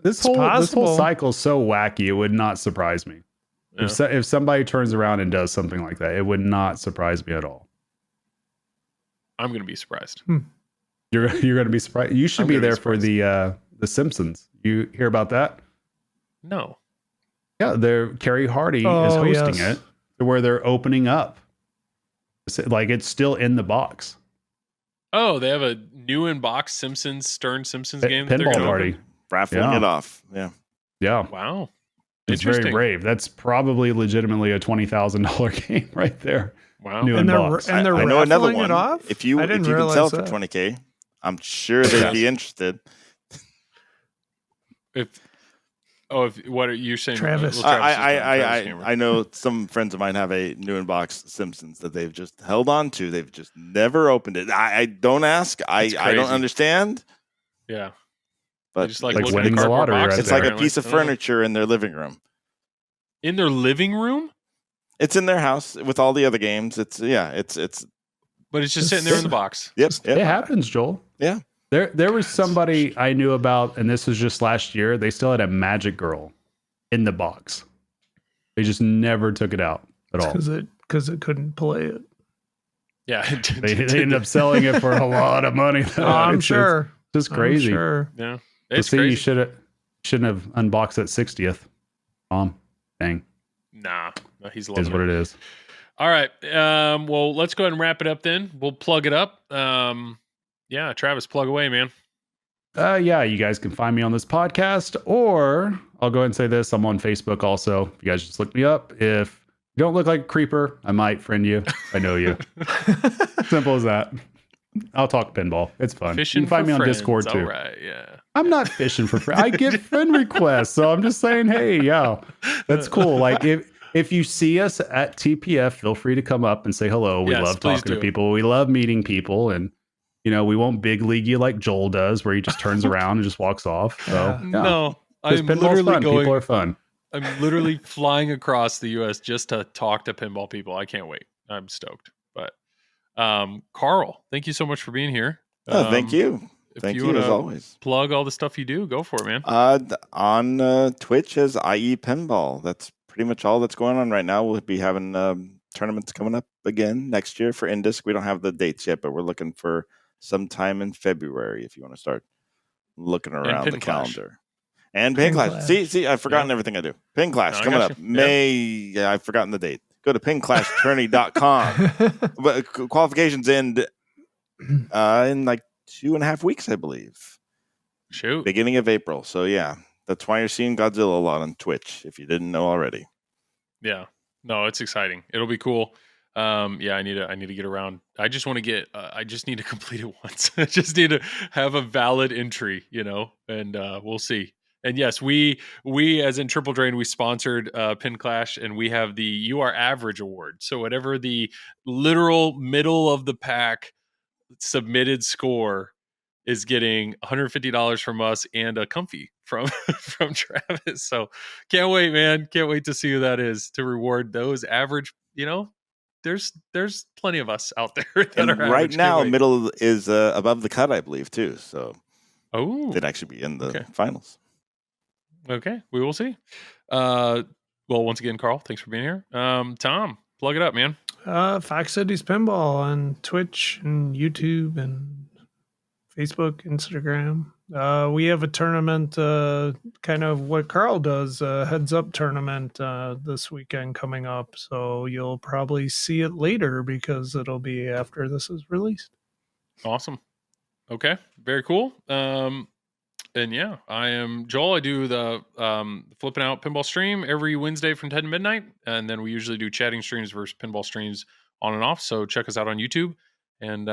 This whole cycle is so wacky, it would not surprise me. Yeah. If somebody turns around and does something like that, it would not surprise me at all. I'm going to be surprised. You're going to be surprised. You should be there for the Simpsons. You hear about that? No. Yeah, Carrie Hardy is hosting it, where they're opening up. It's still in the box. Oh, they have a new in-box Stern Simpsons game. Pinball party. Raffling it off. Yeah. Yeah. Wow. It's very brave. That's probably legitimately a $20,000 game right there. Wow. New in box. I know another one. If you can sell it for $20,000, I'm sure they'd be interested. What are you saying, Travis? I know some friends of mine have a new in-box Simpsons that they've just held on to. They've just never opened it. I don't ask. I don't understand. Yeah. But just like winning the lottery. Right it's there. like a piece of furniture in their living room. In their living room? It's in their house with all the other games. It's. But it's just sitting there in the box. Yep. It happens, Joel. Yeah. There was somebody I knew about, and this was just last year. They still had a Magic Girl in the box. They just never took it out at all because it couldn't play it. Yeah, they ended up selling it for a lot of money. I'm sure. It's just crazy. I'm sure. Yeah, it's crazy. You shouldn't have unboxed that 60th. Dang. Nah, he's loving is what it is. All right. Well, let's go ahead and wrap it up then. We'll plug it up. Yeah, Travis, plug away, man. Yeah, you guys can find me on this podcast, or I'll go ahead and say this. I'm on Facebook also. You guys just look me up. If you don't look like a creeper, I might friend you. I know you. Simple as that. I'll talk pinball. It's fun. Fishing you can find me on friends. Discord too. All right, yeah. I'm not fishing for friends. I get friend requests, so I'm just saying, hey, yeah, that's cool. Like if you see us at TPF, feel free to come up and say hello. We love talking to people. We love meeting people, and we won't big league you like Joel does, where he just turns around and just walks off. So no, I'm literally fun. People are fun. I'm literally flying across the U.S. just to talk to pinball people. I can't wait. I'm stoked. But Karl, thank you so much for being here. Thank you. Thank you as always. Plug all the stuff you do. Go for it, man. On Twitch as IE Pinball. That's pretty much all that's going on right now. We'll be having tournaments coming up again next year for Indisc. We don't have the dates yet, but we're looking for sometime in February if you want to start looking around the calendar. And Pin Clash. See, I've forgotten everything I do. Pin Clash coming up. May. Yeah, I've forgotten the date. Go to pinclashtourney.com. But qualifications end In like 2.5 weeks, I believe. Shoot. Beginning of April. So yeah, that's why you're seeing Godzilla a lot on Twitch, if you didn't know already. Yeah. No, it's exciting. It'll be cool. Yeah, I need to get around. I just want to get. I just need to complete it once. I just need to have a valid entry, and we'll see. And yes, we as in Triple Drain, we sponsored Pin Clash, and we have the You Are Average award. So whatever the literal middle of the pack submitted score is getting $150 from us and a comfy from from Travis. So can't wait, man. Can't wait to see who that is to reward those average, there's plenty of us out there that And are right average. now, middle is above the cut, I believe, too. So they'd actually be in the finals. Okay, we will see. Well, once again, Karl, thanks for being here. Tom, plug it up, man. Fox Cities Pinball on Twitch and YouTube and Facebook, Instagram. We have a tournament, kind of what Karl does, a heads up tournament this weekend coming up. So you'll probably see it later because it'll be after this is released. Awesome. Okay, very cool. And yeah, I am Joel. I do the Flipping Out Pinball stream every Wednesday from 10 to midnight. And then we usually do chatting streams versus pinball streams on and off. So check us out on YouTube. And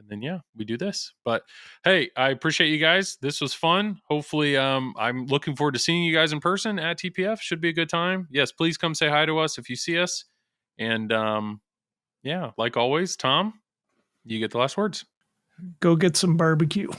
then, yeah, we do this. But hey, I appreciate you guys. This was fun. Hopefully, I'm looking forward to seeing you guys in person at TPF. Should be a good time. Yes, please come say hi to us if you see us. And yeah, like always, Tom, you get the last words. Go get some barbecue.